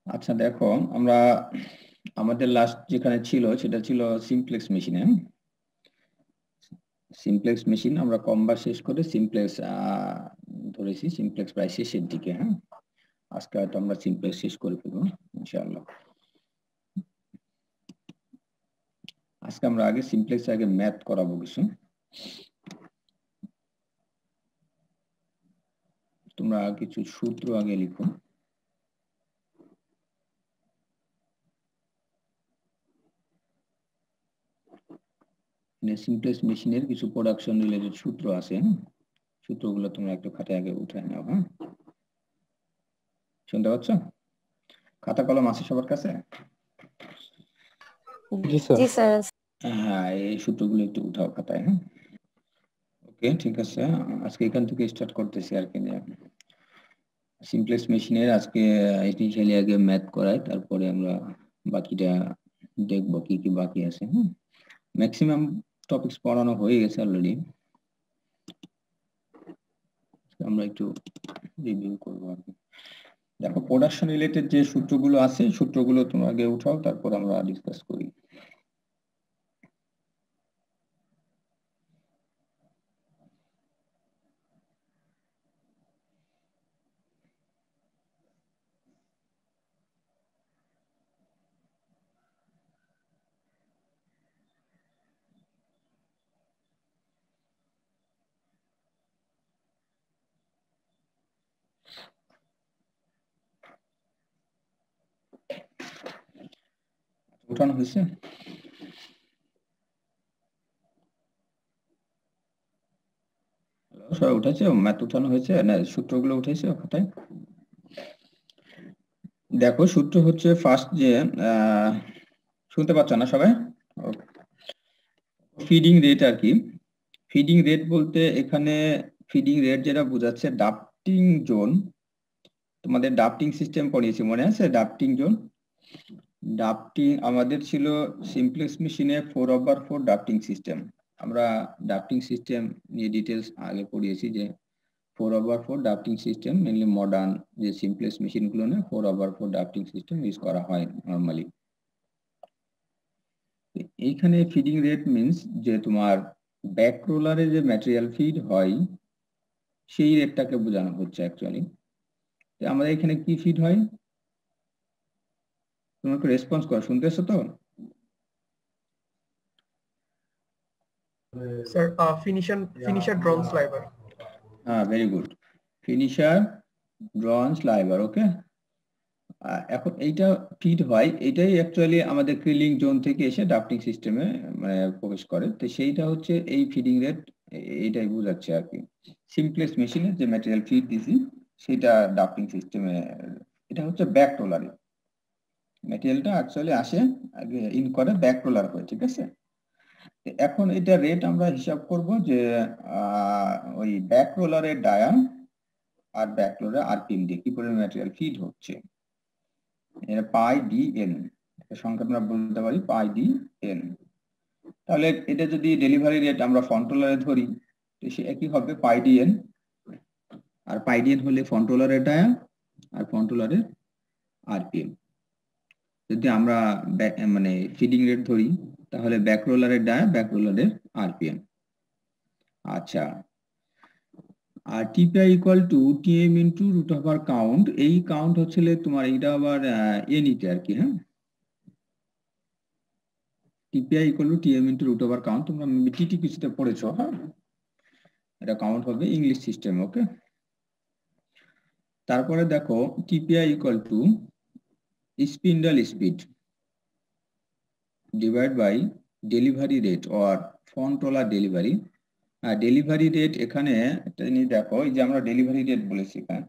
আচ্ছা দেখো, আমরা আমাদের লাস্ট যেখানে ছিল সেটা ছিল সিমপ্লেক্স মেশিনে। সিমপ্লেক্স মেশিন আমরা কমবার শেষ করে সিমপ্লেক্স ধরেছি, সিমপ্লেক্স প্রায় শেষের দিকে। হ্যাঁ, আজকে হয়তো আমরা সিমপ্লেক্স শেষ করে ফেলবো ইনশাআল্লাহ। আজকে আমরা আগে সিমপ্লেক্স আগে ম্যাথ করাবো কিছু। তোমরা কিছু সূত্র আগে লিখো। সিমপ্লেক্স মেশিনের কিছু প্রোডাকশন রিলেটেড সূত্র আছে, সূত্রগুলো তোমরা একটু খাতায় আগে উঠে নাও। হ্যাঁ, শুনতে পাচ্ছ? খাতা কলম আছে সবার কাছে? জি স্যার। জি স্যার। হ্যাঁ, এই সূত্রগুলো একটু উঠাও খাতায়। হ্যাঁ, ওকে, ঠিক আছে। আজকে এখান থেকে স্টার্ট করতেছি আর কি। সিমপ্লেক্স মেশিনের আজকে ইনিশিয়ালি আগে ম্যাথ করাই, তারপরে আমরা বাকিটা দেখবো কি কি বাকি আছে। হ্যাঁ, ম্যাক্সিমাম টপিকস পড়ানো হয়ে গেছে অলরেডি, আমরা একটু রিভিউ করবো আর কি। দেখো, প্রোডাকশন রিলেটেড যে সূত্রগুলো আছে সূত্রগুলো তোমরা আগে উঠাও, তারপর আমরা ডিসকাস করি। উঠানো হয়েছে? সবাই উঠেছে? ম্যাথ উঠানো হয়েছে না? সূত্রগুলো উঠেছে খাতায়? দেখো, সূত্র হচ্ছে ফার্স্ট যে শুনতে পাচ্ছ না সবাই? ফিডিং রেট আর কি। ফিডিং রেট বলতে এখানে ফিডিং রেট যেটা বোঝাচ্ছে ডাফটিং জোন। তোমাদের ডাফটিং সিস্টেম পড়িয়েছি, মনে আছে? ডাফটিং জোন, ডাফটিং আমাদের ছিল সিমপ্লেক্স মেশিনে 4/4 ডাফটিং সিস্টেম। আমরা ডাফটিং সিস্টেম নিয়ে ডিটেলস আগে পড়িয়েছি যে 4/4 ডাফটিং সিস্টেম মেনলি মডার্ন যে সিমপ্লেক্স মেশিনগুলো না 4/4 ডাফটিং সিস্টেম ইউজ করা হয় নর্মালি। এইখানে ফিডিং রেট মিন্স যে তোমার ব্যাক রোলারে যে ম্যাটেরিয়াল ফিড হয় সেই রেটটাকে বোঝানো হচ্ছে অ্যাকচুয়ালি। আমাদের এখানে কি ফিড হয়? তোমরা একটু রেসপন্স করো, শুনতেছো তো? Sir finisher drawn sliver. হ্যাঁ, very good. Finisher drawn sliver, okay. এখন এইটা ফিড হয়, এটাই অ্যাকচুয়ালি আমাদের ক্রিলিং জোন থেকে এসে ডাফটিং সিস্টেমে মানে প্রবেশ করে। তো সেইটা হচ্ছে এই ফিডিং রেট, এইটাই বোঝাচ্ছে আর কি। সিমপ্লেক্স মেশিনে যে ম্যাটেরিয়াল ফিড দিছি সেটা ডাফটিং সিস্টেমে, এটা হচ্ছে ব্যাক রোলারে ম্যাটেরিয়ালটা অ্যাকচুয়ালি আসে আগে ইন করে ব্যাক রোলার হয়ে, ঠিক আছে। এখন এটা রেট আমরা হিসাব করব যে ওই ব্যাক রোলারের ডায়া আর ব্যাক রোলারের আরপিএম দিয়ে কি পরিমাণ ম্যাটেরিয়াল ফিড হচ্ছে, এটা পাই ডি এন, সংখ্যা আমরা বলতে পারি পাই ডি এন। তাহলে এটা যদি ডেলিভারি রেট আমরা ফ্রন্ট রোলারে ধরি তো সে একই হবে পাই ডি এন, আর পাই ডি এন হলে ফ্রন্ট রোলারের ডায়া আর ফ্রন্ট রোলারের আরপিএম। যদি আমরা মানে ফিডিং রেট ধরি তাহলে ব্যাক রোলারের ডায়া ব্যাক রোলারের আরপিএম। আচ্ছা, আর TPI equal to TM into root over count. এই কাউন্ট হচ্ছে তোমার এইটা আবার এনিতে আর কি। হ্যাঁ, TPI equal to TM into root over count, তোমরা টিটি কিছুতে পড়েছো। হ্যাঁ, এটা কাউন্ট হবে ইংলিশ সিস্টেম, ওকে। তারপরে দেখো TPI equal to spindle speed divide by delivery rate or front roller delivery. Delivery rate এখানে একটা জিনিস দেখো, এই যে আমরা ডেলিভারি রেট বলেছি এখানে,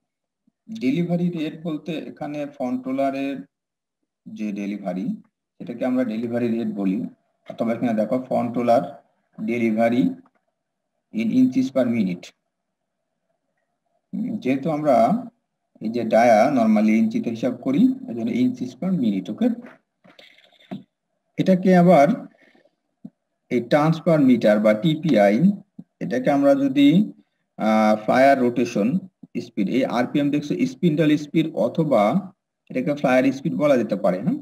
ডেলিভারি রেট বলতে এখানে ফ্রন্ট রোলারের যে ডেলিভারি সেটাকে আমরা ডেলিভারি রেট বলি। অথবা এখানে দেখো front roller delivery in inches per minute. যেহেতু আমরা এই যে ডায়া নরমালি ইঞ্চিতে হিসাব করি এই জন্য ইঞ্চিস পার মিনিট, ওকে। এটাকে আবার এই টার্নস পার মিটার বা টিপিআই, এটাকে আমরা যদি ফ্লায়ার রোটেশন স্পিড, এই আরপিএম দেখছো স্পিন্ডল স্পিড অথবা এটাকে ফ্লায়ার স্পিড বলা যেতে পারে। হ্যাঁ,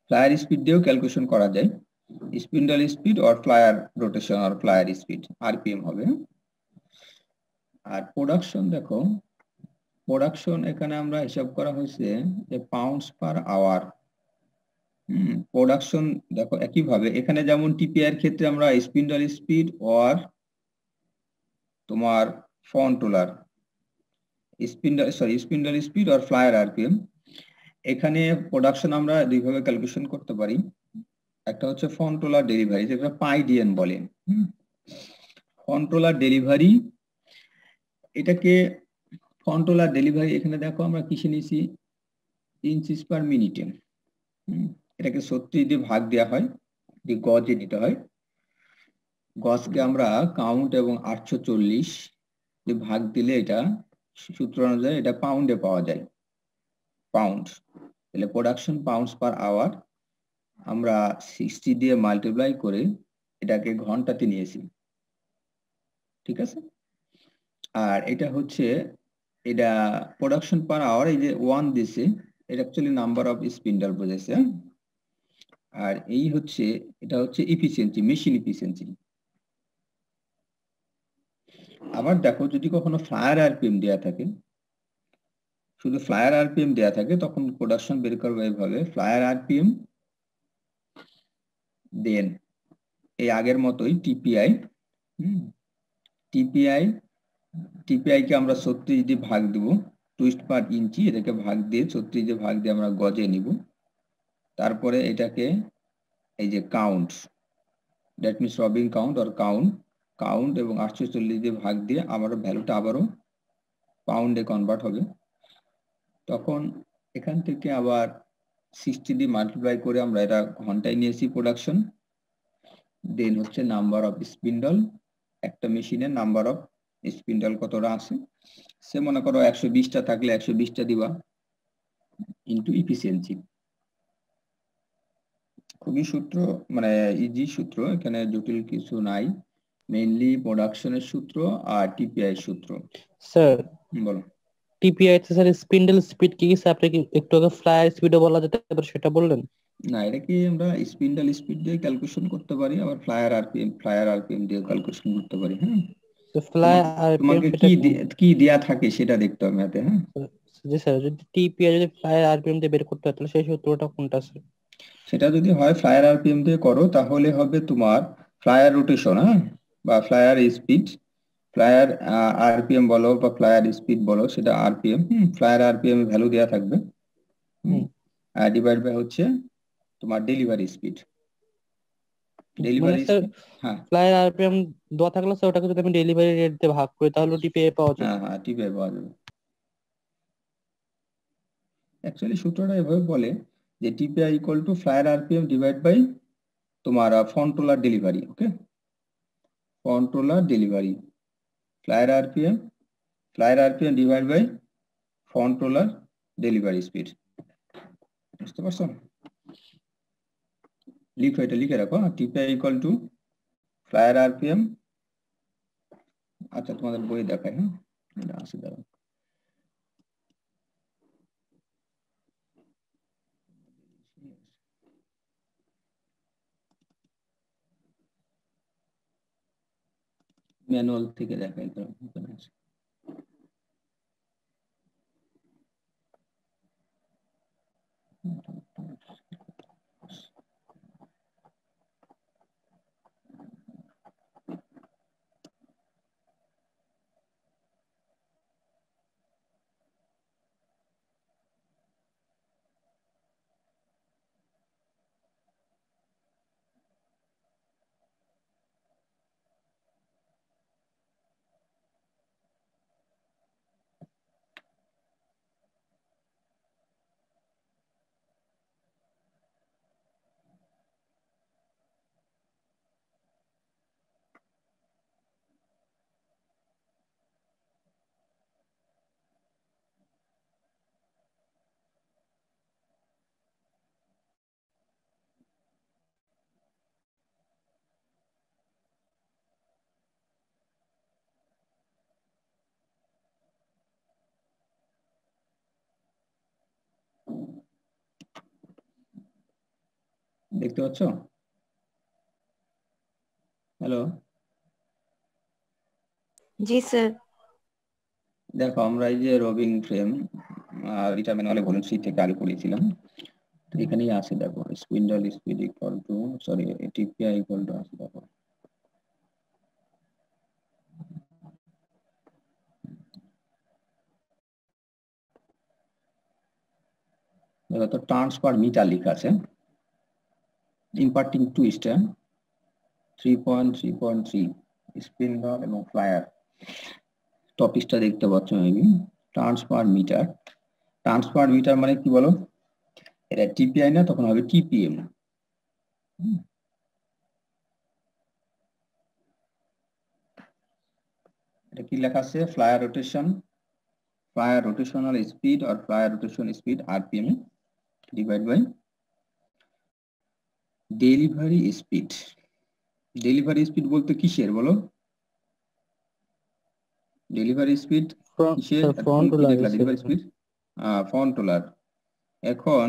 ফ্লায়ার স্পিড দিয়েও ক্যালকুলেশন করা যায়। Spindle speed or flyer rotation or flyer speed RPM হবে। আর প্রোডাকশন দেখো, প্রোডাকশন এখানে আমরা হিসাব করা হয়েছে যে পাউন্ডস পার আওয়ার। প্রোডাকশন দেখো একইভাবে এখানে যেমন টিপিআই এর ক্ষেত্রে আমরা স্পিন্ডল স্পিড অর তোমার front roller spindle speed or flyer RPM, এখানে প্রোডাকশন আমরা দুইভাবে ক্যালকুলেশন করতে পারি। একটা হচ্ছে ফ্রন্ট রোলার ডেলিভারি, যেটা পাইডিএন বলেন। ফ্রন্ট রোলার ডেলিভারি, এটাকে ফ্রন্ট রোলার ডেলিভারি এখানে দেখো আমরা কিসে নিয়েছি, ইঞ্চিস পার মিনিটে। এটাকে 36 দিয়ে ভাগ দেওয়া হয়, গজে নিতে হয়। গজকে আমরা কাউন্ট এবং 840 দিয়ে ভাগ দিলে এটা সূত্র অনুযায়ী এটা পাউন্ডে পাওয়া যায়, পাউন্ড। তাহলে প্রোডাকশন পাউন্ডস পার আওয়ার আমরা 60 দিয়ে মাল্টিপ্লাই করে এটাকে ঘন্টাতে নিয়েছি, ঠিক আছে। আর এটা হচ্ছে, এটা প্রোডাকশন পার আওয়ার, এই যে 1 দিছে এটা অ্যাকচুয়ালি নাম্বার অফ স্পিন্ডল বোঝাইছে। আর এই হচ্ছে, এটা হচ্ছে ইফিসিয়েন্সি, মেশিন ইফিসিয়েন্সি। আবার দেখো যদি কখনো ফ্লায়ার আরপিএম দেয়া থাকে, শুধু ফ্লায়ার আরপিএম দেয়া থাকে, তখন প্রোডাকশন বের করবে এইভাবে, ফ্লায়ার আরপিএম দেন এই আগের মতোই টিপিআই। টিপিআই টিপিআই কে আমরা 36 দিয়ে ভাগ দিব, টুইস্ট পার ইঞ্চি, এটাকে ভাগ দিয়ে 36 দিয়ে ভাগ দিয়ে আমরা গজে নিব। তারপরে এটাকে এই যে কাউন্ট, দ্যাট মিনস রবিং কাউন্ট অর কাউন্ট, কাউন্ট এবং 840 দিয়ে ভাগ দিয়ে আবারও ভ্যালুটা আবারও পাউন্ডে কনভার্ট হবে। তখন এখান থেকে আবার 60 দিয়ে মাল্টিপ্লাই করে আমরা এটা ঘন্টায় নিয়েছি প্রোডাকশন। দেন হচ্ছে নাম্বার অফ স্পিন্ডল, একটা মেশিনের নাম্বার অফ স্পিন্ডল কতটা আছে, সে মনে করো 120টা থাকলে 120টা দিবা ইন্টু ইফিসিয়েন্সি। খুবই সূত্র, মানে ইজি সূত্র, এখানে জটিল কিছু নাই। মেইনলি প্রোডাকশনের সূত্র আর টিপিআই সূত্র। স্যার বলো। টিপিআই তে স্যার স্পিন্ডল স্পিড কি স্যার, আপনি কি একটু আগে ফ্লায়ার স্পিডও বলা যেতে পারে সেটা বললেন? না, এটা কি আমরা স্পিন্ডল স্পিড দিয়ে ক্যালকুলেশন করতে পারি, আবার ফ্লায়ার আরপিএম দিয়ে ক্যালকুলেশন করতে পারি। হ্যাঁ, তো ফ্লায়ার আরপিএম তোমাকে সেটা কি দেয়া থাকে সেটা দেখতে হবে ম্যাথে। হ্যাঁ, জি স্যার, যদি টিপিআই যদি ফ্লায়ার আরপিএম দিয়ে বের করতে হয় তাহলে সেই সূত্রটা কোনটা স্যার? সেটা যদি হয় ফ্লায়ার আরপিএম দিয়ে করো তাহলে হবে তোমার ফ্লায়ার রোটেশন, হ্যাঁ, বা ফ্লায়ার স্পিড, ফ্লায়ার আরপিএম বলো বা ফ্লায়ার স্পিড বলো, সেটা আরপিএম। ফ্লায়ার আরপিএম ভ্যালু দেওয়া থাকবে, হুম, আর ডিভাইড বাই হচ্ছে তোমার ডেলিভারি স্পিড। মানে ডেলিভারি স্যার স্পিড, হ্যাঁ ফ্লায়ার আরপিএম দেওয়া থাকলে স্যার ওটাকে যদি আমি ডেলিভারি রেট দিয়ে ভাগ করি তাহলে টিপিআই পাওয়া যায়? হ্যাঁ হ্যাঁ, টিপে পাওয়া যাবে। অ্যাকচুয়ালি সূত্রটা এভাবে বলে যে TPI equal to flyer RPM divide by তোমার front roller delivery. Okay, front roller delivery, flyer RPM, divide by front roller delivery speed. বুঝতে পারছো? লিখো, এটা লিখে রাখো, TPI equal to flyer RPM. আচ্ছা, তোমাদের বই দেখায়। হ্যাঁ, এটা আছে, দাঁড়াও। ম্যানুয়াল থেকে দেখাই, দাঁড়াও, এখানে আছে। দেখতে পাচ্ছ? হ্যালো, জি স্যার। দেখো আমরা এই যে রবিং ফ্রেম রিটার ম্যানুয়ালে ভলিউম 3 থেকে আগে পড়েছিলাম। তো এখানেই আছে, দেখো spindle speed equal to sorry TPI equal to আছে, দেখো তো টার্নস পার মিটার লেখা আছে। ইম্পার্টিং টুইস্ট 3.3.3 স্পিন্ডল এবং ফ্লায়ার টপিকটা দেখতে পাচ্ছ maybe. Turns per metre, turns per metre মানে কি বলো? এটা টিপিআই না, তখন হবে টিপিএম। এটা কি লেখা আছে? ফ্লায়ার রোটেশনাল স্পিড আর flyer rotation speed RPM divide by delivery speed. Delivery speed বলতে কিসের বলো? ডেলিভারি স্পিড কিসের? Front roller delivery speed front roller. এখন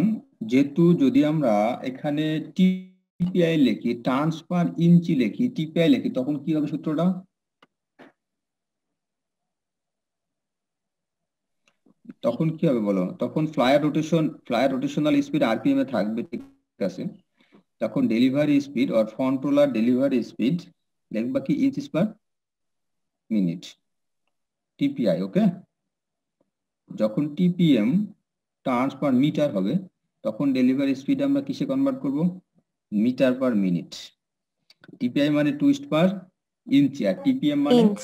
যেহেতু যদি আমরা এখানে টিপিআই লিখি, টার্নস পার ইঞ্চি লিখি, টিপিআই লিখি, তখন কি হবে সূত্রটা? তখন কি হবে বলো? তখন ফ্লায়ার রোটেশনাল স্পিড আরপিএম এ থাকবে, ঠিক আছে। তখন ডেলিভারি স্পিড আর ফ্রন্ট রোলার ডেলিভারি স্পিড লিখবা কি? Inches per minute, TPI. Okay, যখন টিপিএম টার্নস পার মিটার হবে, তখন ডেলিভারি স্পিড আমরা কিসে কনভার্ট করব? Metre per minute. টিপিআই মানে টুইস্ট পার ইঞ্চি, আর টিপিএম মানে inch,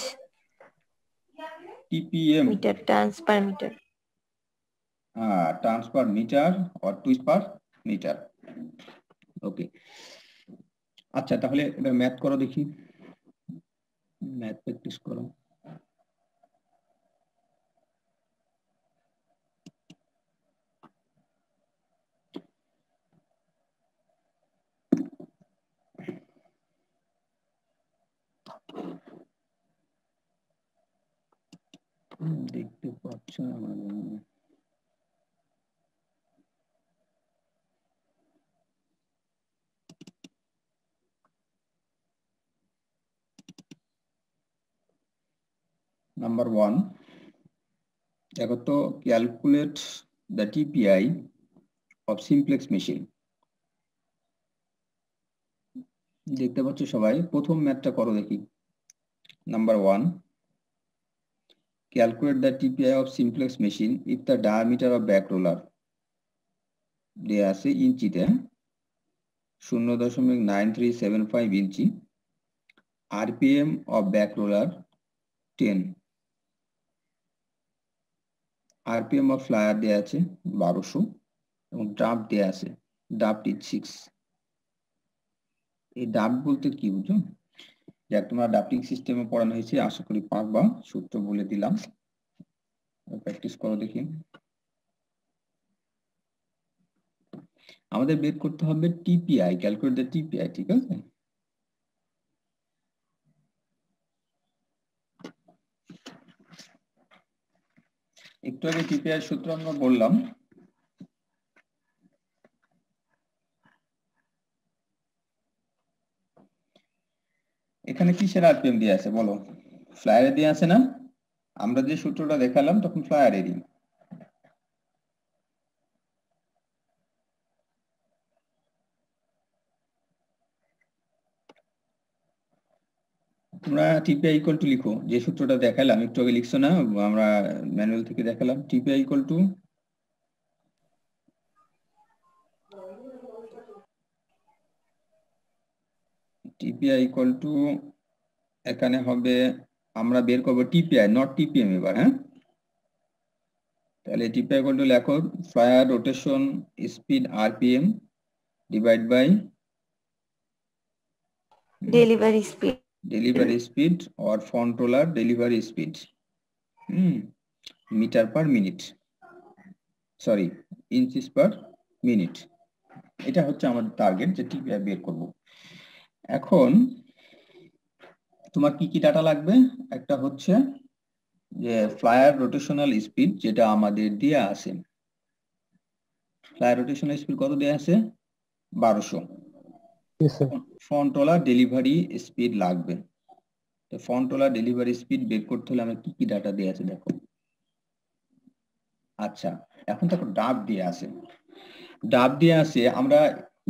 TPM metre, turns per metre. Turns per metre আর টুইস্ট পার মিটার। ওকে, আচ্ছা তাহলে এবার ম্যাথ করো দেখি, ম্যাথ প্র্যাকটিস করো। দেখতে পাচ্ছ না আমার? নাম্বার 1, দেখো তো, calculate the TPI of simplex machine. দেখতে পাচ্ছ সবাই? প্রথম ম্যাথটা করো দেখি। Number 1, calculate the TPI of simplex machine if the diameter of back roller দেয়া আছে ইঞ্চিতে 0.9375 ইঞ্চি, RPM of back roller 10, RPM of flyer দেয়া আছে 1200 এবং ডাব দেয়া আছে, ডাব ইজ 6। এই ডাব বলতে কি বুঝো? যাক, তোমরা ডাবটিং সিস্টেমে পড়ানো হয়েছে, আশা করি পারবা। সূত্র বলে দিলাম, প্র্যাকটিস করো দেখি। আমাদের বের করতে হবে টিপিআই, ক্যালকুলেট দ্য টিপিআই, ঠিক আছে? একটু আগে টিপিআই সূত্র আমরা বললাম। এখানে কিসের আরপিএম দিয়ে আছে বলো? ফ্লায়ারে দিয়ে আছে না? আমরা যে সূত্রটা দেখালাম তখন ফ্লায়ারেরই। তোমরা টিপিআই ইকুয়াল টু লিখো, যে সূত্রটা দেখালাম একটু আগে, লিখছো না? আমরা ম্যানুয়াল থেকে দেখালাম। টিপিআই ইকুয়াল টু এখানে হবে, আমরা বের করবো টিপিআই নট টিপিএম এবার। হ্যাঁ, তাহলে টিপিআই ইকুয়াল টু লেখো flyer rotation speed RPM divide by delivery speed or front roller delivery speed metre per minute, sorry inches per minute. এটা হচ্ছে আমাদের টার্গেট, যে টিপিআই বের করব। এখন তোমার কি কি ডাটা লাগবে? একটা হচ্ছে যে ফ্লায়ার রোটেশনাল স্পিড, যেটা আমাদের দেয়া আছে। ফ্লায়ার রোটেশনাল স্পিড কত দেয়া আছে? 1200। জি স্যার। ফন্ট্রোলার ডেলিভারি স্পিড লাগবে। তো ফন্ট্রোলার ডেলিভারি স্পিড বের করতে হলে আমার কি কি ডাটা দেওয়া আছে দেখো। আচ্ছা, এখন দেখো ডাব দিয়ে আছে, ডাব দিয়ে আছে। আমরা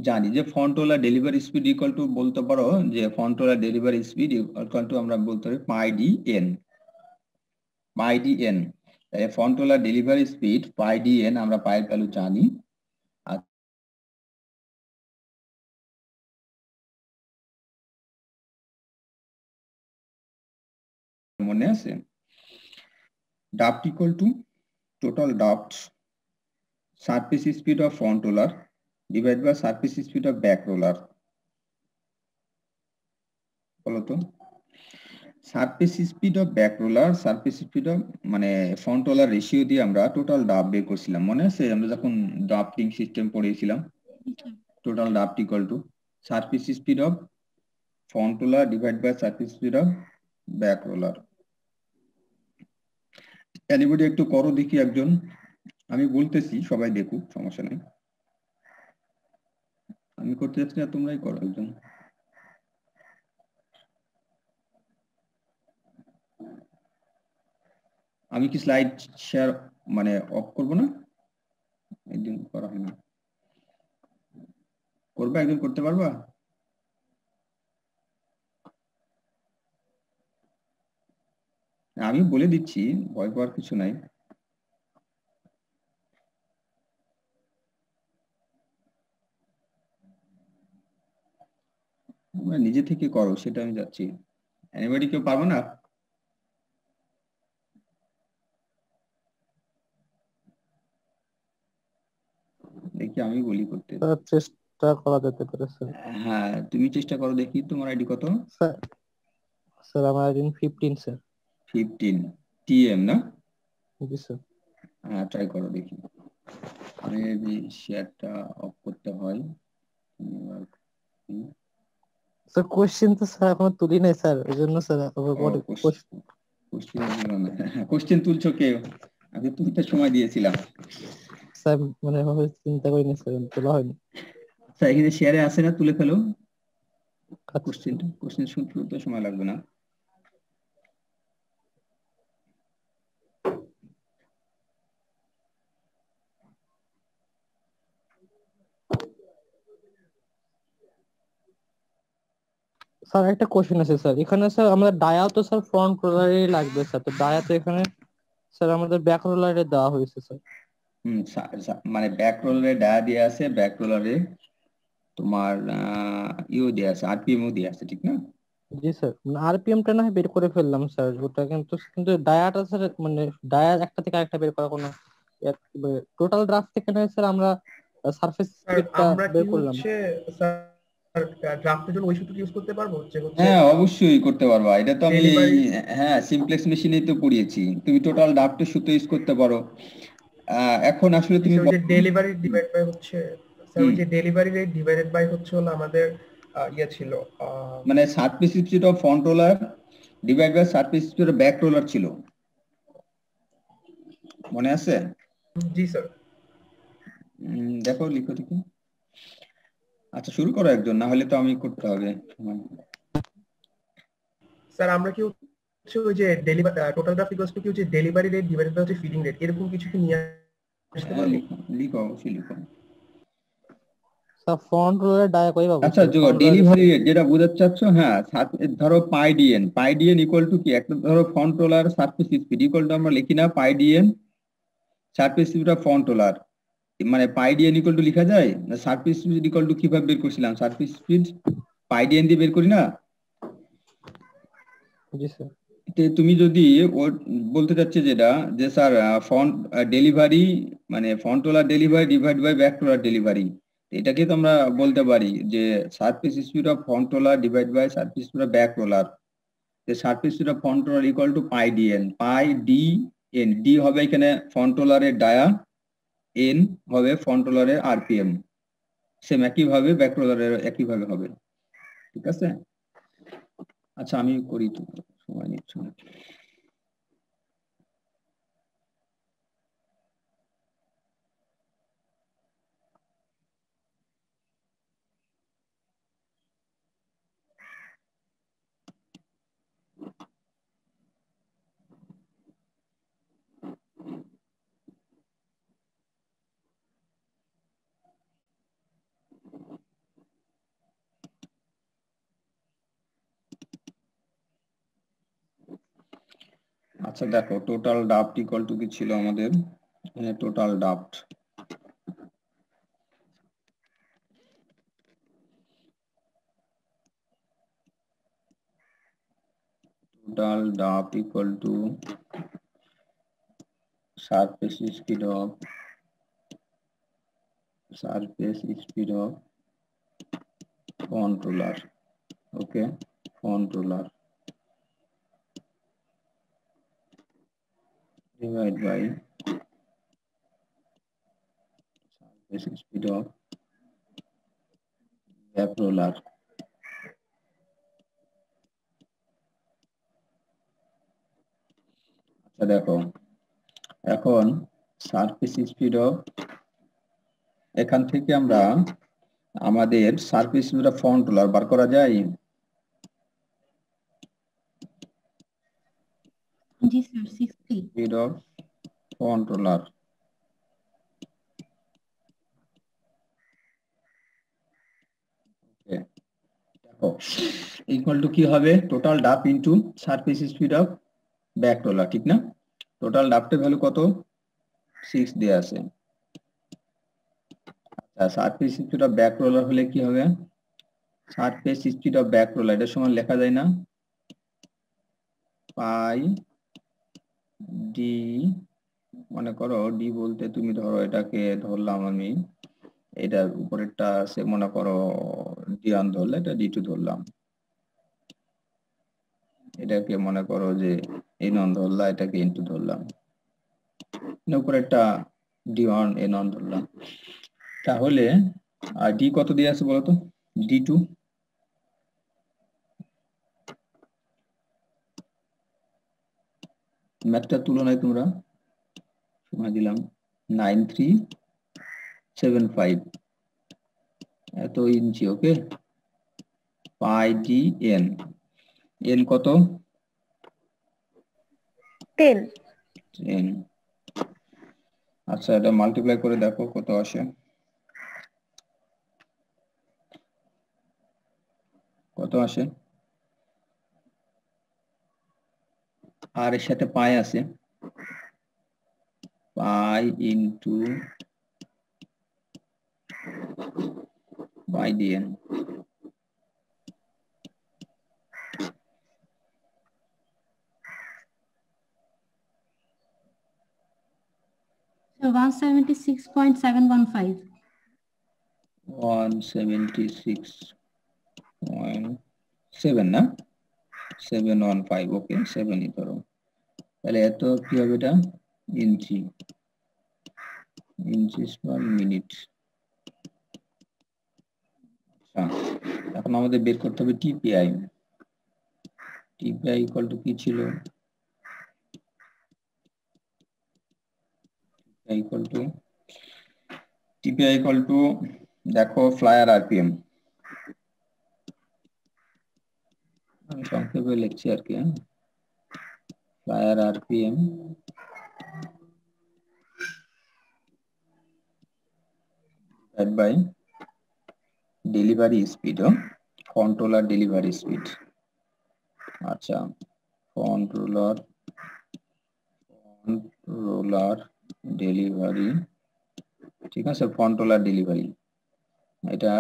জানি যে front roller delivery speed equal to, বলতে পারো যে front roller delivery speed equal to, আমরা বলতে পারি pi D N. Pi D N, front roller delivery speed pi D N, আমরা পায়ের ভ্যালু জানি। আর মনে আছে, draft equal to total draft surface speed of front roller divide by surface speed of back roller. বলতো surface speed of back roller surface speed of মানে front roller ratio দিয়ে আমরা টোটাল ডাব বের করছিলাম, মনে আছে আমরা যখন ড্রাফটিং সিস্টেম পড়েছিলাম। Total draft equal to surface speed of front roller divide by surface speed of back roller. Anybody একটু করো দেখি একজন, আমি বলতেছি সবাই দেখুক, সমস্যা নেই। আমি করতে যাচ্ছি না, তোমরাই করো একজন। আমি কি স্লাইড শেয়ার মানে অফ করব না? একদিন করা হয় না, করবা একদিন, করতে পারবা? আমি বলে দিচ্ছি, ভয় পাওয়ার কিছু নাই। তোমরা নিজে থেকে করো, সেটা আমি যাচ্ছি। এনিবডি কেউ পারবো না? দেখি আমি বলি করতে। স্যার চেষ্টা করা যেতে পারে স্যার। হ্যাঁ, তুমি চেষ্টা করো দেখি, তোমার আইডি কত? স্যার স্যার আমার আইডি 15 স্যার। 15 টিএম না? জি স্যার। হ্যাঁ, ট্রাই করো দেখি। মেবি শেয়ারটা অফ করতে হয়। স্যার কোশ্চেন তো স্যার এখনো তুলি নাই স্যার, এই জন্য স্যার কোশ্চেন তুলছো কে? আমি তুলতে সময় দিয়েছিলাম। স্যার মানে এভাবে চিন্তা করিনি স্যার, তোলা হয়নি। আচ্ছা, এখানে শেয়ারে আসে না, তুলে ফেলো আচ্ছা স্যার। কোশ্চেন শুনতে সময় লাগবে না। স্যার একটা কোশ্চেন আছে স্যার, এখানে স্যার আমাদের ডায়া তো স্যার ফ্রন্ট রোলারে লাগবে স্যার, তো ডায়া তো এখানে স্যার আমাদের ব্যাক রোলারে দেওয়া হয়েছে স্যার। মানে ব্যাক রোলারে ডায়া দিয়ে আছে, ব্যাক রোলারে তোমার ইও দিয়ে আছে, আরপিএমও দিয়ে আছে, ঠিক না? জি স্যার, মানে আরপিএমটা না হয় বের করে ফেললাম স্যার, ওটা কিন্তু কিন্তু ডায়াটা স্যার মানে ডায়া একটা থেকে আরেকটা বের করা কোনো টোটাল ড্রাফট থেকে নয় স্যার, আমরা সারফেস স্যার স্পিডটা আমরা কি বের করলাম। হচ্ছে স্যার ড্রাফটের জন্য ওই সূত্রটি ইউজ করতে পারবো যে হচ্ছে হ্যাঁ, অবশ্যই করতে পারবা, এটা তো আমি ডেলিভারি হ্যাঁ সিমপ্লেক্স মেশিনেই তো পড়িয়েছি। তুমি টোটাল ড্রাফটের সূত্র ইউজ করতে পারো। এখন আসলে তুমি ওই যে ডেলিভারি হুম, ডিভাইড বাই হচ্ছে স্যার ওই হুম, যে ডেলিভারি রেট ডিভাইডেড বাই হচ্ছে হলো আমাদের ইয়ে ছিল মানে surface speed of front roller divide by surface speed of back roller ছিল, মনে আছে? জি স্যার। দেখো, লিখো দেখি। আচ্ছা, শুরু করো একজন, না হলে তো আমি করতে হবে। স্যার আমরা কি হচ্ছে ওই যে delivery total graph equals to কি হচ্ছে ডেলিভারি রেট ডিভাইডেড বাই হচ্ছে ফিডিং রেট, এরকম কিছু কি নিয়ে আসতে হ্যাঁ, পারবো? লিখো লিখো, অবশ্যই লিখো। স্যার ফ্রন্ট রোলার ডায়া কই পাবো আচ্ছা, sir, front roller delivery rate যেটা বোঝাতে চাচ্ছ, হ্যাঁ, ধরো পাই ডিএন ইকুয়াল টু কি, একটা ধরো front roller surface speed equal to, আমরা লিখি না pi DN surface speed of front roller, মানে পাই ডিএন ইকুয়াল টু লিখা যায় না? সারফেস স্পিড ইকুয়াল টু কিভাবে বের করছিলাম, সারফেস স্পিড পাই ডিএন দিয়ে বের করি না? জি স্যার। তুমি যদি ওর বলতে চাচ্ছে যেটা, যে স্যার ফ্রন্ট ডেলিভারি মানে front roller delivery divide by back roller delivery, এটাকে তো আমরা বলতে পারি যে surface speed of front roller divide by surface speed of back roller. যে surface speed of front roller equal to pi DN, pi D N, D হবে এখানে front রোলারের ডায়া, এন হবে ফ্রন্ট রোলারের আরপিএম, সেম একইভাবে back রোলারের একইভাবে হবে, ঠিক আছে? আচ্ছা, আমি করি তো, সময় নিচ্ছি না। আচ্ছা দেখো টোটাল ডাফট ইকুয়াল টু কি ছিল আমাদের, total draft equal two surface speed of controller, okay, controller divided by surface speed of gap roller. আচ্ছা দেখো এখন সারফেস স্পিড অফ, এখান থেকে আমরা আমাদের surface speed of front roller বার করা যায়। জি sir 60 speed of front roller দেখো ইকুয়াল টু কি হবে, total draft into surface speed of back roller, ঠিক না? টোটাল ডাপটের ভ্যালু কত, 6 দেয়া আছে। আচ্ছা surface speed of back roller হলে কি হবে, surface speed of back roller এটার সমান লেখা যায় না পাই ডি, মনে করো ডি বলতে তুমি ধরো এটাকে ধরলাম আমি, এটার উপরেরটা আছে মনে করো ডি1 ধরলে এটা ডি2 ধরলাম, এটাকে মনে করো যে এ1 ধরলাম, এটাকে ইনটু ধরলাম, উপরেরটা ডি1 এ1 ধরলাম। তাহলে আর ডি কত দিয়ে আছে বলতো, ডি2, ম্যাথটার তুলনায় তোমরা সময় দিলাম 9375 এত ইঞ্চি, ওকে, পাই ডি এন, এন কত 10 10। আচ্ছা এটা মাল্টিপ্লাই করে দেখো কত আসে, কত আসে, আর এর সাথে পাই আছে, পাই ইনটু পাই ডি এন, So 176.715 176.7 না 715, ওকে 7ই ধরো, তাহলে এত কি হবে এটা ইঞ্চি, ইঞ্চিস পার মিনিট। আচ্ছা এখন আমাদের বের করতে হবে টিপিআই, টিপিআই ইকুয়াল টু কি ছিল, টিপিআই ইকুয়াল টু দেখো ফ্লায়ার আরপিএম, আমি সংক্ষেপে লিখছি আর কি, flyer RPM divided by delivery speed, front roller delivery speed. আচ্ছা কন্ট্রোলার ডেলিভারি, ঠিক আছে, কন্ট্রোলার ডেলিভারি এটা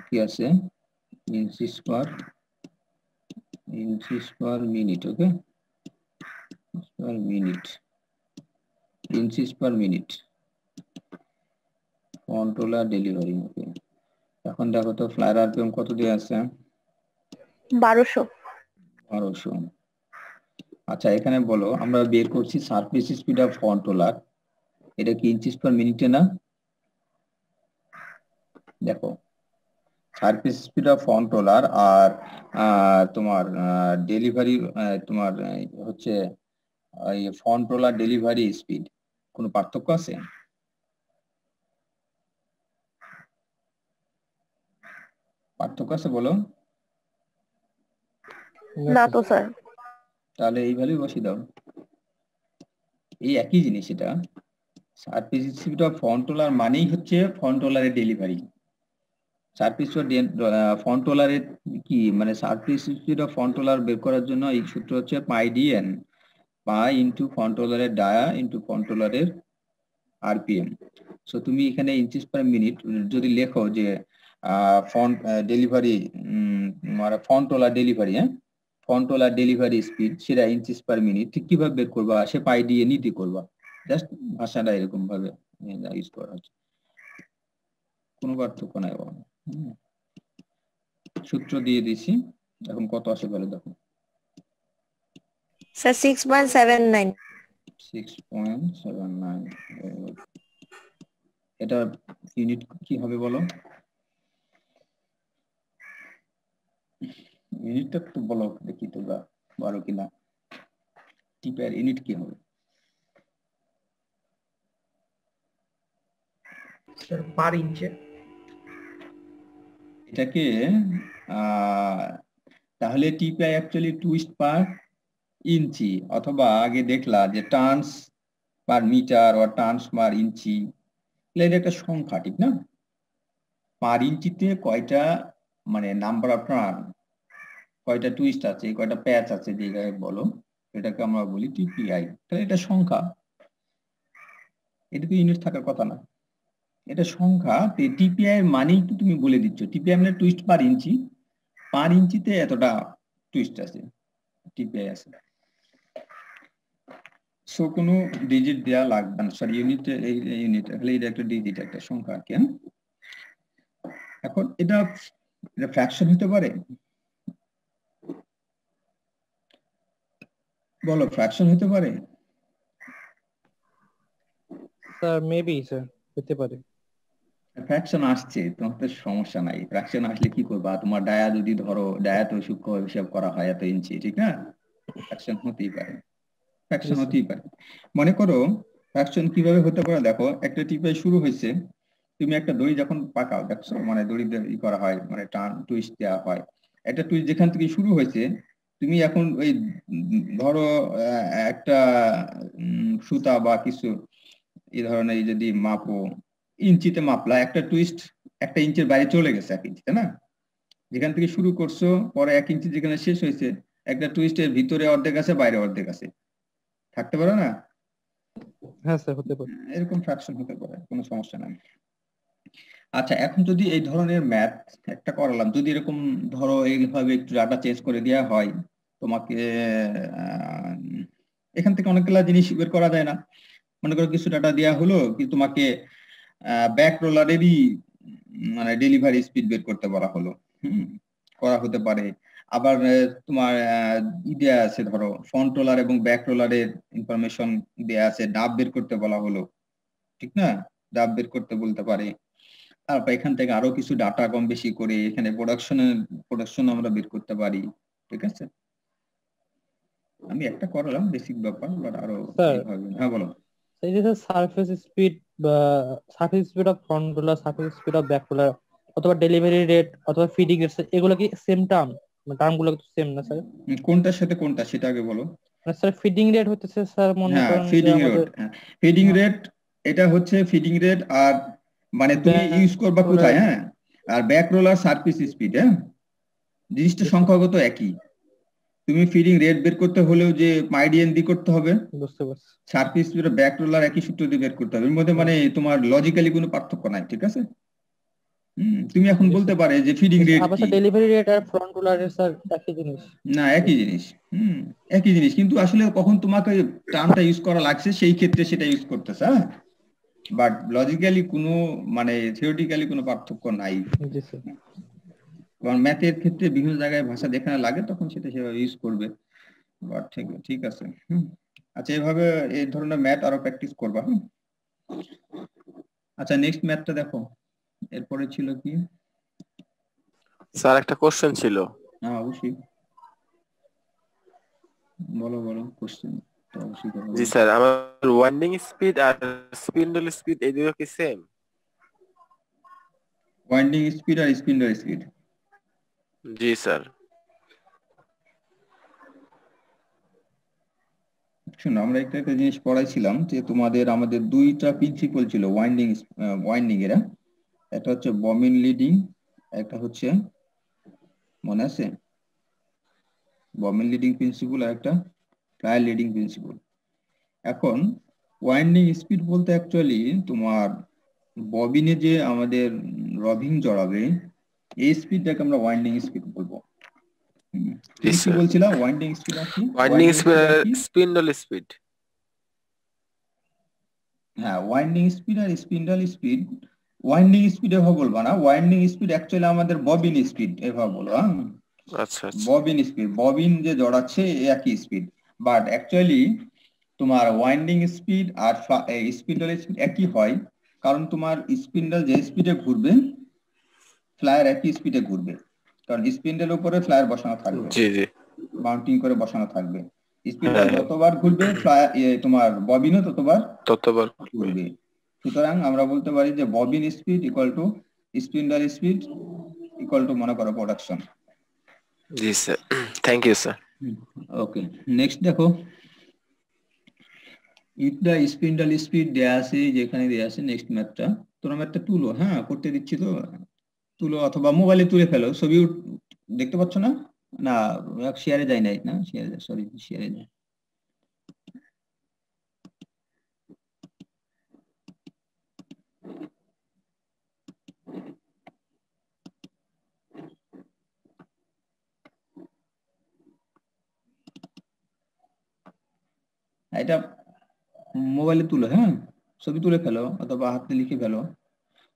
কি আছে inches per minute, okay, per minute, inches per minute front roller delivery, okay. এখন দেখো তো ফ্লায়ার আরপিএম কত দিয়ে আছে, 1200। আচ্ছা এখানে বলো আমরা বের করছি সারফেস স্পিড অফ কন্ট্রোলার, এটা কি ইঞ্চিস পার মিনিটে না, দেখো সারফেস স্পিড অফ কন্ট্রোলার আর তোমার ডেলিভারি, তোমার হচ্ছে এই কন্ট্রোলার ডেলিভারি স্পিড কোনো পার্থক্য আছে, পার্থক্য আছে বলো, না তো স্যার। তাহলে এই ভ্যালু বসিয়ে দাও, এই একই জিনিস, এটা সারফেস স্পিড অফ কন্ট্রোলার মানেই হচ্ছে কন্ট্রোলারের ডেলিভারি, সারফেস কন্ট্রোলারের কি মানে সারফেস স্পিড অফ কন্ট্রোলার বের করার জন্য এই সূত্র হচ্ছে pi D N, pi into কন্ট্রোলারের ডায়া ইন্টু কন্ট্রোলারের আরপিএম। সো তুমি এখানে ইঞ্চিস পার মিনিট যদি লেখো যে ফন্ট ডেলিভারি মানে ফন্ট্রোলার ডেলিভারি, হ্যাঁ ফন্ট্রোলার ডেলিভারি স্পিড সেটা ইঞ্চিস পার মিনিট, ঠিক কিভাবে বের করবা? সে পাই দিয়ে নীতি করবা, জাস্ট ভাষাটা এরকম ভাবে ইউজ করা হচ্ছে, কোনো পার্থক্য নাই। সূত্র দিয়ে দিছি, এখন কত আসে বলে দেখো। স্যার 6.79। 6.79। এটা ইউনিট কি হবে বলো? ইউনিটটা তো বলো দেখি তোমরা পারো কিনা। টিপের ইউনিট কি হবে? স্যার পার ইঞ্চে। এটাকে তাহলে টিপিআই অ্যাকচুয়ালি টুইস্ট পার ইঞ্চি, অথবা আগে দেখলা যে টার্নস পার মিটার ও টার্নস পার ইঞ্চি, এটা একটা সংখ্যা, ঠিক না? পার ইঞ্চিতে কয়টা মানে নাম্বার অফ টার্ন, কয়টা টুইস্ট আছে, কয়টা প্যাচ আছে যে বলো, এটাকে আমরা বলি টিপিআই। তাহলে এটা সংখ্যা, এটা তো ইউনিট থাকার কথা না, এটা সংখ্যা। টিপিআই এর মানেই তো তুমি বলে দিচ্ছ, টিপিআই মানে টুইস্ট পার ইঞ্চি, পার ইঞ্চিতে এতটা টুইস্ট আছে, টিপিআই আছে। সো কোনো ডিজিট দেওয়া লাগবে না, সরি ইউনিট, এই ইউনিট তাহলে এটা একটা ডিজিট, একটা সংখ্যা আর কি। এখন এটা ফ্র্যাকশন হতে পারে, বলো ফ্র্যাকশন হতে পারে? স্যার মেবি স্যার হতে পারে। ফ্র্যাকশন আসছে, তোমার তো সমস্যা নাই। ফ্র্যাকশন আসলে কি করবা? তোমার ডায়া যদি ধরো, ডায়া তো সূক্ষ্ম হিসাব করা হয় এত ইঞ্চি, ঠিক না? ফ্র্যাকশন হতেই পারে, ফ্র্যাকশন হতেই পারে। মনে করো ফ্র্যাকশন কিভাবে হতে পারে দেখো, একটা টিপে শুরু হয়েছে, তুমি একটা দড়ি যখন পাকাও দেখছো, মানে দড়ি ই করা হয়, মানে টার্ন টুইস্ট দেওয়া হয়, একটা টুইস্ট যেখান থেকে শুরু হয়েছে, তুমি এখন ওই ধরো একটা সুতা বা কিছু এই ধরনের যদি মাপো, ইঞ্চিতে মাপলা, একটা টুইস্ট একটা ইঞ্চের বাইরে চলে গেছে 1 ইঞ্চি, তাই না? যেখান থেকে শুরু করছো পরে 1 ইঞ্চি যেখানে শেষ হয়েছে, একটা টুইস্টের ভিতরে অর্ধেক আছে, বাইরে অর্ধেক আছে, থাকতে পারে না? হ্যাঁ স্যার হতে পারে। এরকম ফ্র্যাকশন হতে পারে, কোনো সমস্যা নাই। আচ্ছা, এখন যদি এই ধরনের ম্যাথ একটা করালাম, যদি এরকম ধরো এইভাবে একটু ডাটা চেঞ্জ করে দেওয়া হয় তোমাকে, এখান থেকে অনেকগুলা জিনিস বের করা যায় না? মনে করো কিছু ডাটা দেওয়া হলো কি তোমাকে, ব্যাক রোলারেরই মানে ডেলিভারি স্পিড বের করতে বলা হলো, করা হতে পারে। আবার তোমার দেয়া আছে ধরো ফ্রন্ট রোলার এবং ব্যাক রোলারের ইনফরমেশন দেয়া আছে, ডাব বের করতে বলা হলো, ঠিক না? ডাব বের করতে বলতে পারে। তারপর এখান থেকে আরো কিছু ডাটা কম বেশি করে এখানে প্রোডাকশন আমরা বের করতে পারি, ঠিক আছে? আমি একটা করলাম বেসিক ব্যাপার, বাট আরো স্যার এইভাবে। হ্যাঁ বলো। এই যে সারফেস স্পিড বা surface speed of front roller, surface speed of back roller, অথবা ডেলিভারি রেট অথবা ফিডিং রেট, এগুলো কি সেম টার্ম? টার্ম গুলো তো সেম না স্যার? কোনটার সাথে কোনটা সেটা আগে বলো। মানে স্যার ফিডিং রেট হতেছে স্যার মনে হ্যাঁ করেন যে ফিডিং আমাদের রেট, ফিডিং রেট, এটা হচ্ছে ফিডিং রেট। আর মানে তুমি ইউজ করবা কোথায়? হ্যাঁ, আর ব্যাক রোলার সারফেস স্পিড, হ্যাঁ জিনিসটা সংখ্যাগত একই। তুমি ফিডিং রেট বের করতে হলেও যে মাইডিয়ান দিয়ে করতে হবে, বুঝতে পারছি। সারফেস স্পিড ব্যাক রোলার একই সূত্র দিয়ে বের করতে হবে, এর মধ্যে মানে তোমার লজিক্যালি কোনো পার্থক্য নাই, ঠিক আছে? তুমি এখন বলতে পারে যে ফিডিং রেট আবার কি? স্যার ডেলিভারি রেট আর ফ্রন্ট রোলারের স্যার একই জিনিস? না, একই জিনিস। একই জিনিস, কিন্তু আসলে কখন তোমাকে টার্মটা ইউজ করা লাগছে সেই ক্ষেত্রে সেটা ইউজ করতেছে, হ্যাঁ। বাট লজিক্যালি কোনো মানে থিওরিটিক্যালি কোনো পার্থক্য নাই। জি স্যার। কারণ ম্যাথের ক্ষেত্রে বিভিন্ন জায়গায় ভাষা যেখানে লাগে তখন সেটা সেভাবে ইউজ করবে। বাট ঠিক আছে। আচ্ছা, এভাবে এই ধরনের ম্যাথ আরো প্র্যাকটিস করবা। আচ্ছা, নেক্সট ম্যাথটা দেখো, এরপরে ছিল কি? স্যার একটা কোশ্চেন ছিল। হ্যাঁ অবশ্যই, বলো কোশ্চেন তো অবশ্যই করবো। জি স্যার, আমার ওয়াইন্ডিং স্পিড আর স্পিন্ডল স্পিড এই দুটো কি সেম? ওয়াইন্ডিং স্পিড আর স্পিন্ডল স্পিড? জি স্যার। শোনো, আমরা একটা জিনিস পড়াইছিলাম যে তোমাদের আমাদের দুইটা প্রিন্সিপাল ছিল ওয়াইন্ডিং এর। একটা হচ্ছে বমিন লিডিং, একটা হচ্ছে, মনে আছে বমিন লিডিং প্রিন্সিপাল, আর একটা ফ্লায়ার লিডিং প্রিন্সিপল। এখন ওয়াইন্ডিং স্পিড বলতে অ্যাকচুয়ালি তোমার ববিনে যে আমাদের রবিং জড়াবে এই স্পিডটাকে আমরা ওয়াইন্ডিং স্পিড বলবো। তুমি কি স্যার বলছিলা ওয়াইন্ডিং স্পিড আর কি? ওয়াইন্ডিং ওয়াইন্ডিং স্পিড আর কি? Spindle speed. হ্যাঁ, ওয়াইন্ডিং স্পিড আর স্পিন্ডল স্পিড। ওয়াইন্ডিং স্পিড এভাবে বলবো না, ওয়াইন্ডিং স্পিড অ্যাকচুয়ালি আমাদের ববিন স্পিড এভাবে বলবো। আচ্ছা আচ্ছা ববিন স্পিড, ববিন যে জড়াচ্ছে একই স্পিড, বাট অ্যাকচুয়ালি তোমার ওয়াইন্ডিং স্পিড আর স্পিন্ডল স্পিড একই হয়, কারণ তোমার স্পিন্ডল যে স্পিডে ঘুরবে ফ্লায়ার একই স্পিডে ঘুরবে, কারণ স্পিন্ডেলের উপরে ফ্লায়ার বসানো থাকবে, জি জি মাউন্টিং করে বসানো থাকবে। স্পিন্ডল হ্যাঁ যতবার ঘুরবে তোমার ববিনও ততবার ততবার ঘুরবে। সুতরাং আমরা বলতে পারি যে bobbin speed equal to spindle speed equal to মনে করো প্রোডাকশন। জি sir, thank you sir. Okay, next দেখো, ইফ দ্য স্পিন্ডল স্পিড দেয়া আছে, যেখানে দেয়া আছে নেক্সট ম্যাথটা তোমরা ম্যাথটা তুলো, হ্যাঁ করতে দিচ্ছি তো, তুলো অথবা মোবাইলে তুলে ফেলো, ছবি দেখতে পাচ্ছ না? না শেয়ারে যায় নাই, না শেয়ারে যায়, সরি শেয়ারে যায়। এটা মোবাইলে তুলো, হ্যাঁ ছবি তুলে ফেলো অথবা হাতে লিখে ফেলো।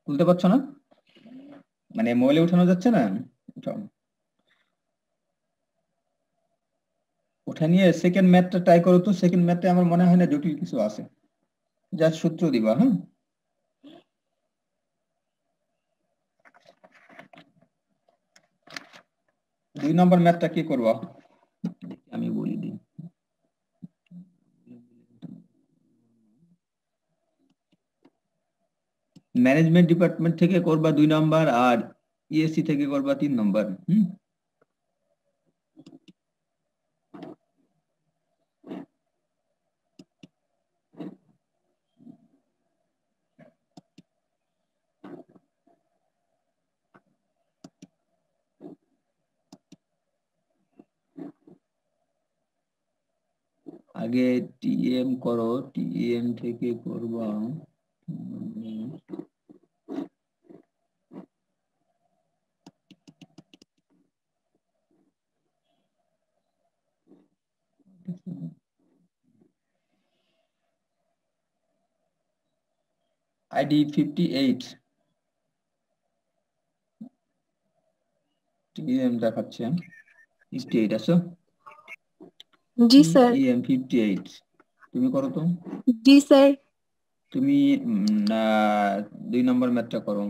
তুলতে পারছো না? মানে মোবাইলে উঠানো যাচ্ছে না? উঠাও। ওঠা নিয়ে সেকেন্ড ম্যাথটা ট্রাই করো তো। সেকেন্ড ম্যাথটা আমার মনে হয় না জটিল কিছু আছে, জাস্ট সূত্র দিবা। হ্যাঁ, 2 নম্বর ম্যাথটা কি করবা আমি বলি দিই। ম্যানেজমেন্ট ডিপার্টমেন্ট থেকে করবা 2 নম্বর, আর ইএসসি থেকে করবা 3 নম্বর। আগে টিএম করো, টিএম থেকে করবা আইডি 58 টিএম দেখাচ্ছে 58 আছে। জি স্যার। টিএম 58 তুমি করো তো। জি স্যার। তুমি 2 নম্বর ম্যাথটা করো।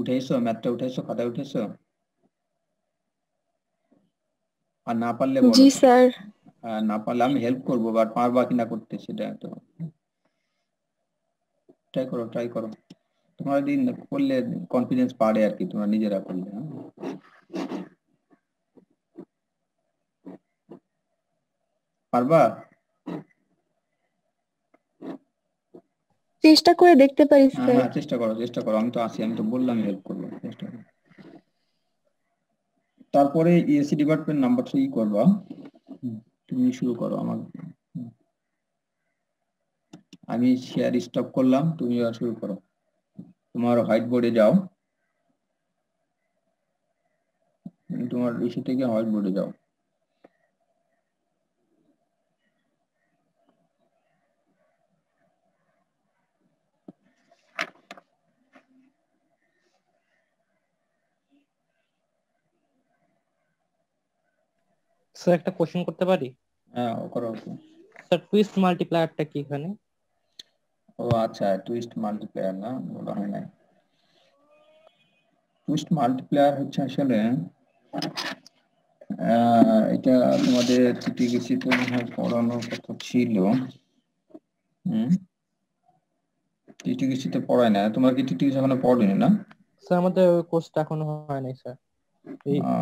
উঠাইছো ম্যাথটা? উঠাইছো, খাতায় উঠাইছো? আর না পারলে বলো, জি স্যার। না পারলে আমি হেল্প করবো, বাট পারবা কিনা করতে সেটা তো ট্রাই করো, ট্রাই করো। তোমরা দিন করলে কনফিডেন্স বাড়ে আর কি, তোমরা নিজেরা করলে। পারবা? চেষ্টা করে দেখতে পারি হ্যাঁ স্যার। হ্যাঁ, চেষ্টা করো, চেষ্টা করো। আমি তো আছি, আমি তো বললাম হেল্প করবো, চেষ্টা করো। তারপরে ইএসসি ডিপার্টমেন্ট নাম্বার 3 করবা। তুমি শুরু করো। আমি শেয়ার স্টপ করলাম, তুমি শুরু করো। তোমার হোয়াইট বোর্ডে যাও, তোমার ইস্যু থেকে হোয়াইট বোর্ডে যাও। স্যার একটা কোশ্চেন করতে পারি? হ্যাঁ করো। স্যার টুইস্ট মাল্টিপ্লায়ারটা কি এখানে? ও আচ্ছা, টুইস্ট মাল্টিপ্লায়ার না, বলা হয় নাই। টুইস্ট মাল্টিপ্লায়ার হচ্ছে আসলে এটা তোমাদের টিটিসিতে মনে হয় পড়ানোর কথা ছিল। টিটিসিতে পড়ায় না। তোমরা কি টিটিসি এখনো পড়োনি না? স্যার আমাদের ওই কোর্সটা এখনো হয় নাই স্যার,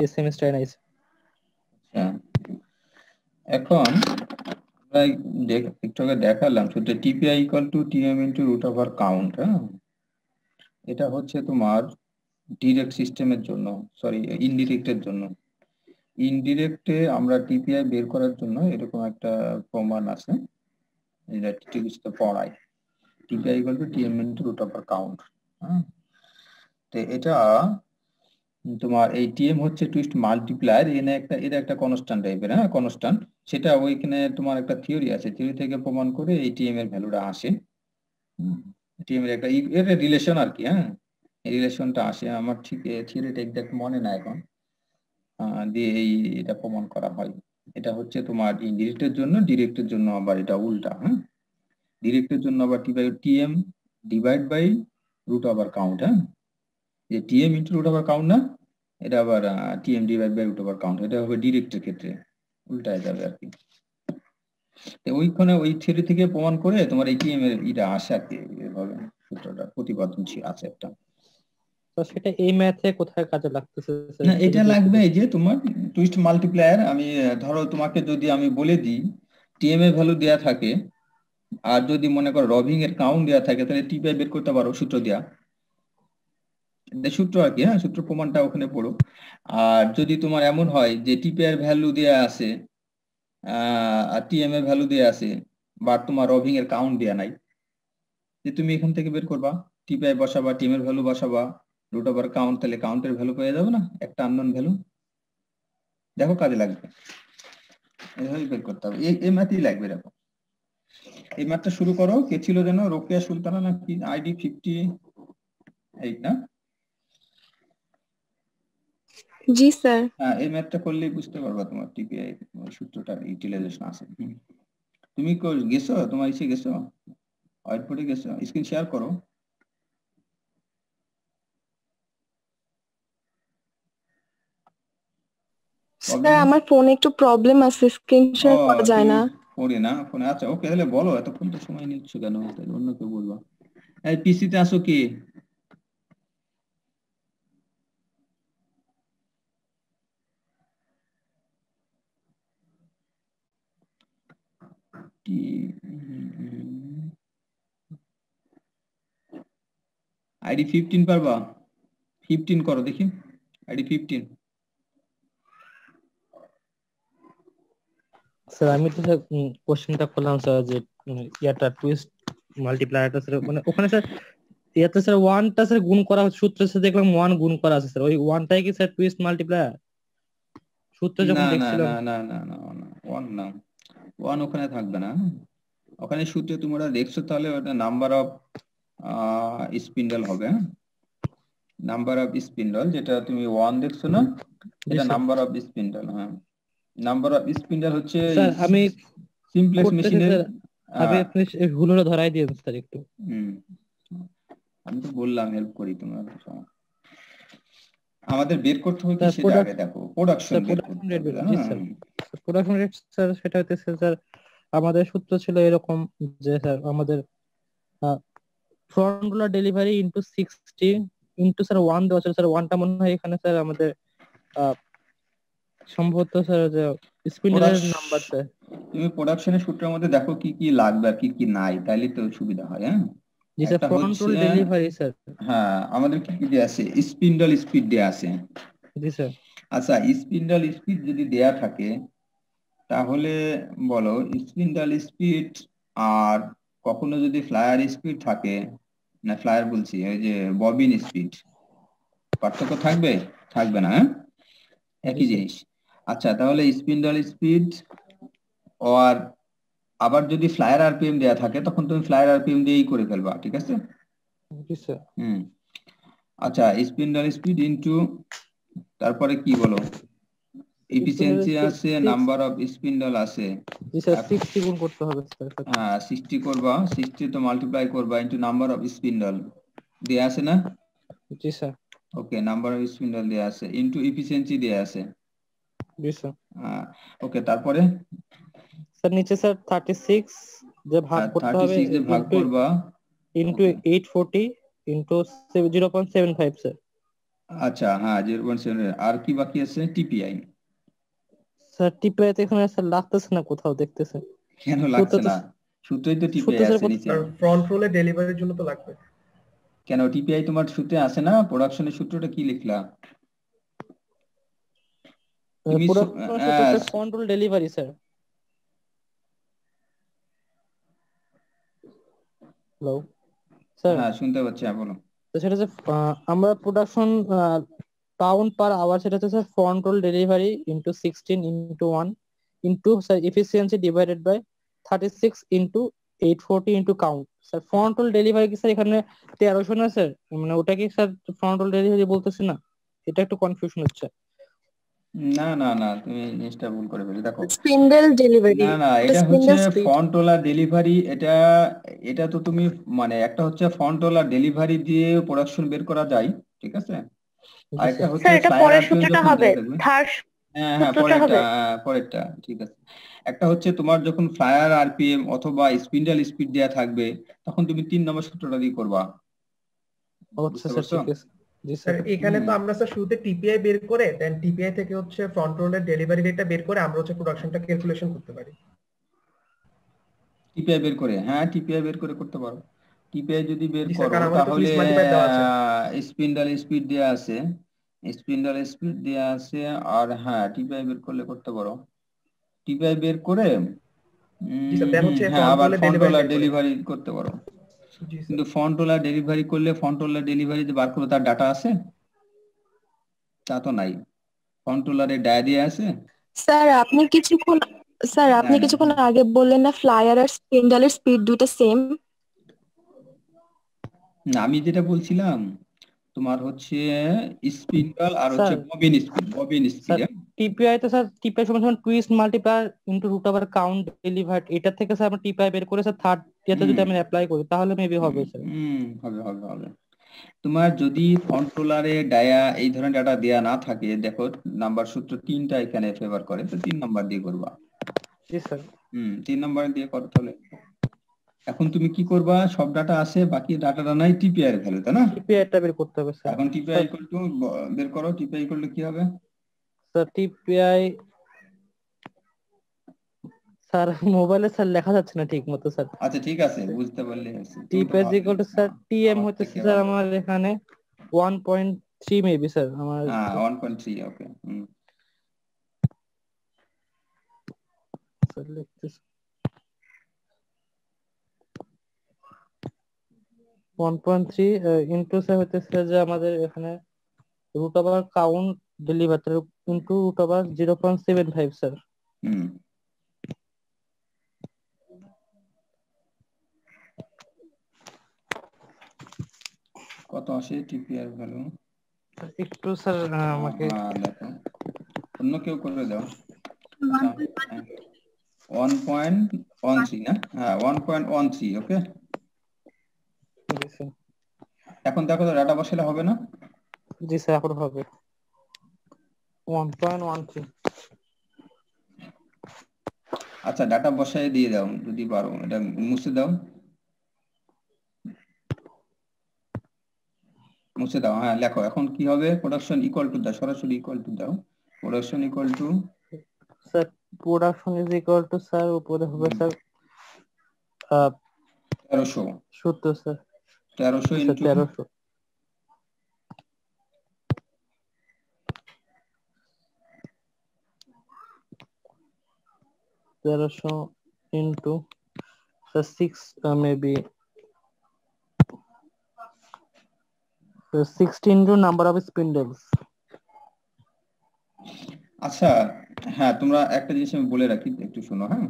এই সেমিস্টারে নাই স্যার। আচ্ছা, এখন আমরা একটু আগে দেখালাম শুধু TPI equal to TM into root over count. হ্যাঁ, এটা হচ্ছে তোমার ডিরেক্ট সিস্টেমের জন্য, সরি ইনডিরেক্টের জন্য। ইনডিরেক্টে আমরা টিপিআই বের করার জন্য এরকম একটা প্রমাণ আছে, এটা টিপিএসতে পড়ায়, TPI equal to TM into root over count. তো এটা তোমার এই টিএম হচ্ছে টুইস্ট মাল্টিপ্লায়ার, এটা একটা কনস্ট্যান্ট টাইপের, হ্যাঁ কনস্ট্যান্ট। সেটা ওইখানে তোমার একটা থিওরি আছে, থিওরি থেকে প্রমাণ করে এই টিএম এর ভ্যালুটা আসে। টিএম এর একটা এর রিলেশন আর কি, হ্যাঁ এই রিলেশনটা আসে। আমার ঠিক থিওরিটা এক্সাক্ট মনে না এখন, দিয়ে এটা প্রমাণ করা হয়। এটা হচ্ছে তোমার ইনডিরেক্টের জন্য, ডিরেক্টের জন্য আবার এটা উল্টা, হ্যাঁ ডিরেক্টের জন্য আবার TM divide by root over count, হ্যাঁ যে TM into root over count না, এটা আবার TM divide by root over count, এটা হবে ডিরেক্টের ক্ষেত্রে, উল্টায় যাবে আর কি। ওইখানে ওই থিওরি থেকে প্রমাণ করে তোমার এই টিএম এর এটা আসে আর কি, এভাবে সূত্রটা প্রতিপাদন আছে একটা। তো সেটা এই ম্যাথে কোথায় কাজে লাগতেছে স্যার? না এটা লাগবে এই যে তোমার টুইস্ট মাল্টিপ্লায়ার। আমি ধরো তোমাকে যদি আমি বলে দিই টিএম এর ভ্যালু দেয়া থাকে, আর যদি মনে করো রবিং এর কাউন্ট দেয়া থাকে, তাহলে টিপিআই বের করতে পারো সূত্র দেয়া, সূত্র আর কি, হ্যাঁ সূত্র প্রমাণটা ওখানে পড়ো। আর যদি তোমার এমন হয় যে টিপিআই এর ভ্যালু দেয়া আছে আর টিএম এর ভ্যালু দেয়া আছে, বা তোমার রবিং এর কাউন্ট দেয়া নাই, যে তুমি এখান থেকে বের করবা, টিপিআই বসাবা, টিএম এর ভ্যালু বসাবা, রুট ওভার কাউন্ট, তাহলে কাউন্টের ভ্যালু পেয়ে যাবে না, একটা আননোন ভ্যালু। দেখো কাজে লাগবে, এভাবে বের করতে হবে, এই ম্যাথই লাগবে। দেখো এই ম্যাথটা শুরু করো, কে ছিল যেন, রোকেয়া সুলতানা নাকি, আইডি 58 না? জি স্যার। হ্যাঁ এই ম্যাথটা করলেই বুঝতে পারবা তোমার টিপিআই সূত্রটার ইউটিলাইজেশন আছে। তুমি গেছো, তোমার ইসে গেছো, হোয়াইট বোর্ডে গেছো, স্ক্রিন শেয়ার করো। স্যার আমার ফোনে একটু প্রবলেম আছে, স্ক্রিন শেয়ার করা যায় না। ফোনে না, ফোনে আচ্ছা ওকে, তাহলে বলো, এতক্ষণ তো সময় নিচ্ছ কেন, তাহলে অন্য কেউ বলবা। এই পিসিতে আসো কি? আইডি 15 পারবা? 15 করো দেখি, আইডি 15। স্যার আমি তো স্যার কোশ্চেনটা করলাম স্যার, যে ইয়াটা টুইস্ট মাল্টিপ্লায়ারটা স্যার, মানে ওখানে স্যার ইয়াতে স্যার ওয়ানটা স্যার গুণ করা হচ্ছে, সূত্রে স্যার দেখলাম ওয়ান গুণ করা আছে স্যার, ওই ওয়ানটাই কি স্যার টুইস্ট মাল্টিপ্লায়ার? সূত্রে যখন না না দেখছিলাম না না না না ওয়ান না, ওয়ান ওখানে থাকবে না, ওখানে সূত্রে তোমরা দেখছো, তাহলে ওটা নাম্বার অফ স্পিন্ডল হবে, নাম্বার অফ স্পিন্ডল, যেটা তুমি ওয়ান দেখছো না, এটা নাম্বার অফ স্পিন্ডল। হ্যাঁ নাম্বার অফ স্পিন্ডল হচ্ছে স্যার আমি সিমপ্লেক্স করতেছি মেশিনের। স্যার, আপনি ভুলগুলো ধরাই দিন স্যার একটু। আমি তো বললাম হেল্প করি তোমার, আমাদের বের করতে হবে কি সেটা আগে দেখো, প্রোডাকশন বের করতে হবে। জি স্যার, প্রোডাকশন রেট স্যার সেটা হইতেছে স্যার, আমাদের সূত্র ছিল এরকম যে স্যার আমাদের front roller delivery into 60 into sir one দেওয়া ছিল স্যার, ওয়ানটা মনে হয় এখানে স্যার আমাদের সম্ভবত স্যার যে স্পিন্ডলের নাম্বার স্যার। তুমি প্রোডাকশনের সূত্রের মধ্যে দেখো কি কি লাগবে আর কি কি নাই, তাইলে তো সুবিধা হয়। হ্যাঁ জি sir, front roll delivery sir. হ্যাঁ আমাদের কি কি দেয়া আছে, স্পিন্ডল স্পিড দেয়া আছে। জি স্যার। আচ্ছা স্পিন্ডল স্পিড যদি দেয়া থাকে, তাহলে বলো স্পিন্ডল স্পিড আর কখনো যদি ফ্লায়ার স্পিড থাকে, না ফ্লায়ার বলছি, ওই যে ববিন স্পিড, পার্থক্য থাকবে? থাকবে না, হ্যাঁ একই জিনিস। আচ্ছা তাহলে স্পিন্ডল স্পিড, আর আবার যদি ফ্লায়ার আরপিএম দেয়া থাকে, তখন তুমি ফ্লায়ার আরপিএম দিয়েই করে ফেলবা, ঠিক আছে? জি স্যার। আচ্ছা স্পিন্ডল স্পিড ইনটু, তারপরে কি বলো, এফিসিয়েন্সি আছে, নাম্বার অফ স্পিন্ডল আছে। জি স্যার 60 গুণ করতে হবে স্যার। হ্যাঁ 60 করবা, 60 তো মাল্টিপ্লাই করবা ইনটু নাম্বার অফ স্পিন্ডল দেয়া আছে না? জি sir. Okay number of spindle দেয়া আছে ইনটু এফিসিয়েন্সি দেয়া আছে। জি স্যার। ওকে তারপরে স্যার নিচে স্যার 36 যে ভাগ করতে হবে, 36 যে ভাগ করবা ইনটু 840 ইনটু 0.75 স্যার। আচ্ছা হ্যাঁ 0.7। আর কি বাকি আছে? টিপিআই। স্যার টিপিআই তো এখানে স্যার লাগতেছে না, কোথাও দেখতেছে। কেন লাগছে না? সূত্রই তো টিপিআই আছে নিচে। ফ্রন্ট রোলে ডেলিভারির জন্য তো লাগবে। কেন টিপিআই তোমার সূত্রে আছে না? প্রোডাকশনের সূত্রটা কি লিখলা? তুমি প্রোডাকশন সূত্র sir control delivery sir. Hello sir, হ্যাঁ শুনতে পাচ্ছি, হ্যাঁ বলো। তো সেটা হচ্ছে আমরা প্রোডাকশন পাউন্ড পার আওয়ার, সেটা হচ্ছে sir front roll delivery into 16 into 1 into sir efficiency divided by 36 into 840 into count. Sir front roll delivery কি স্যার এখানে 1300 না স্যার? মানে ওটা কি স্যার ফ্রন্ট রোল ডেলিভারি বলতেছে না? এটা একটু কনফিউশন হচ্ছে। না না না, তুমি জিনিসটা ভুল করে ফেলে, দেখো। স্পিন্ডেল ডেলিভারি, না না, এটা হচ্ছে spindle speed. Font roller delivery. এটা এটা তো তুমি মানে একটা হচ্ছে ফন্ট রোলার ডেলিভারি দিয়ে প্রোডাকশন বের করা যায়, ঠিক আছে। আর জি একটা স্যার। হচ্ছে স্যার এটা ফ্লায়ার পরের আরপিএম সূত্রটা যখন হবে, দেওয়া থাকবে। থার্ড হ্যাঁ হ্যাঁ, সূত্রটা পরেরটা, হবে। পরেরটা ঠিক আছে। একটা হচ্ছে তোমার যখন ফ্লায়ার আরপিএম অথবা স্পিন্ডেল স্পিড দেওয়া থাকবে, তখন তুমি 3 নম্বর সূত্রটা দিয়ে করবা, আচ্ছা বুঝতে স্যার, পারছো? ঠিক আছে। জি স্যার স্যার। এখানে তো আমরা স্যার শুরুতে টিপিআই বের করে দেন টিপিআই থেকে হচ্ছে ফ্রন্ট রোলের ডেলিভারি রেটটা বের করে আমরা হচ্ছে প্রোডাকশনটা ক্যালকুলেশন করতে পারি। টিপিআই বের করে, হ্যাঁ টিপিআই বের করে করতে পারো। টিপিআই যদি বের জি স্যার, করো কারণ আমাদের তো তাহলে টুইস্ট মাল্টিপ্লাই দেওয়া আছে। স্পিন্ডল স্পিড দেওয়া আছে, স্পিন্ডল স্পিড দেওয়া আছে। আর হ্যাঁ টিপিআই বের করলে করতে পারো। টিপিআই বের করে জি স্যার, দেন হচ্ছে হ্যাঁ ফ্রন্ট আবার রোলের ফন্ট ডেলিভারি রোলার বের করে। ডেলিভারি করতে পারো। জি স্যার। কিন্তু ফন্ট রোলার ডেলিভারি করলে ফন্ট রোলার ডেলিভারি যে বার করো তার ডাটা আছে? তা তো নাই। ফন্ট রোলারে ডায়রিয়া আছে? স্যার আপনি কিছুক্ষণ স্যার আপনি না না কিছুক্ষণ আগে বললেন না ফ্লায়ার আর স্পিন্ডলের স্পিড দুটো সেম। না, আমি যেটা বলছিলাম তোমার হচ্ছে স্পিন্ডল আর হচ্ছে sir bobbin speed, bobbin speed. Sir TPI তো স্যার টিপিআই সমান সমান twist multiplier into root over count delivered, এটা থেকে স্যার আমরা টিপিআই বের করে স্যার থার্ড ইয়েতে যদি আমি অ্যাপ্লাই করি তাহলে মেবি হবে স্যার। হবে হবে হবে। তোমার যদি ফন্ট রোলারে ডায়া এই ধরনের ডাটা দেয়া না থাকে, দেখো নাম্বার সূত্র 3টা এখানে ফেভার করে, তো 3 নাম্বার দিয়ে করবা। জি স্যার। 3 নাম্বার দিয়ে করো তাহলে। এখন তুমি কি করবা, সব ডাটা আছে, বাকি ডাটাটা নাই টিপিআই এর ভ্যালু, তাই না? টিপিআইটা বের করতে হবে স্যার। এখন টিপিআই ইকুয়াল টু বের করো, টিপিআই করলে কি হবে? স্যার টিপিআই স্যার মোবাইলে স্যার লেখা যাচ্ছে না ঠিক মতো স্যার। আচ্ছা ঠিক আছে, বুঝতে পারলে হয়েছে। তুমি তো TPI equal to sir TM আমার হচ্ছে থেকে স্যার ভালো। আমার এখানে 1.3 মেবি স্যার আমার। হ্যাঁ 1.3, ওকে। স্যার লিখতেছি 1.3 ইন্টু স্যার হচ্ছে যে আমাদের এখানে root over count deliver into root over 0.75 sir. হুম কত আসে টিপিআই ভ্যালু? একটু স্যার আমাকে দেখো, অন্য কেউ করে দাও। আচ্ছা 1.13 না? হ্যাঁ 1.13, ওকে। জি স্যার। এখন দেখো তো ডাটা বসালে হবে না? জি স্যার এখন হবে 1.13। আচ্ছা ডাটা বসায় দিয়ে দাও যদি পারো, এটা মুছে দাও, মুছে দাও। হ্যাঁ লেখো এখন কি হবে, প্রোডাকশন ইকুয়াল টু দাও, সরাসরি ইকুয়াল টু দাও, production equal to sir production is equal to sir উপরে হবে স্যার 1300, সূত্র sir 1300 sir into 1300 into sir 6 maybe 16 into number of spindles. আচ্ছা হ্যাঁ, তোমরা একটা জিনিস আমি বলে রাখি, একটু শোনো। হ্যাঁ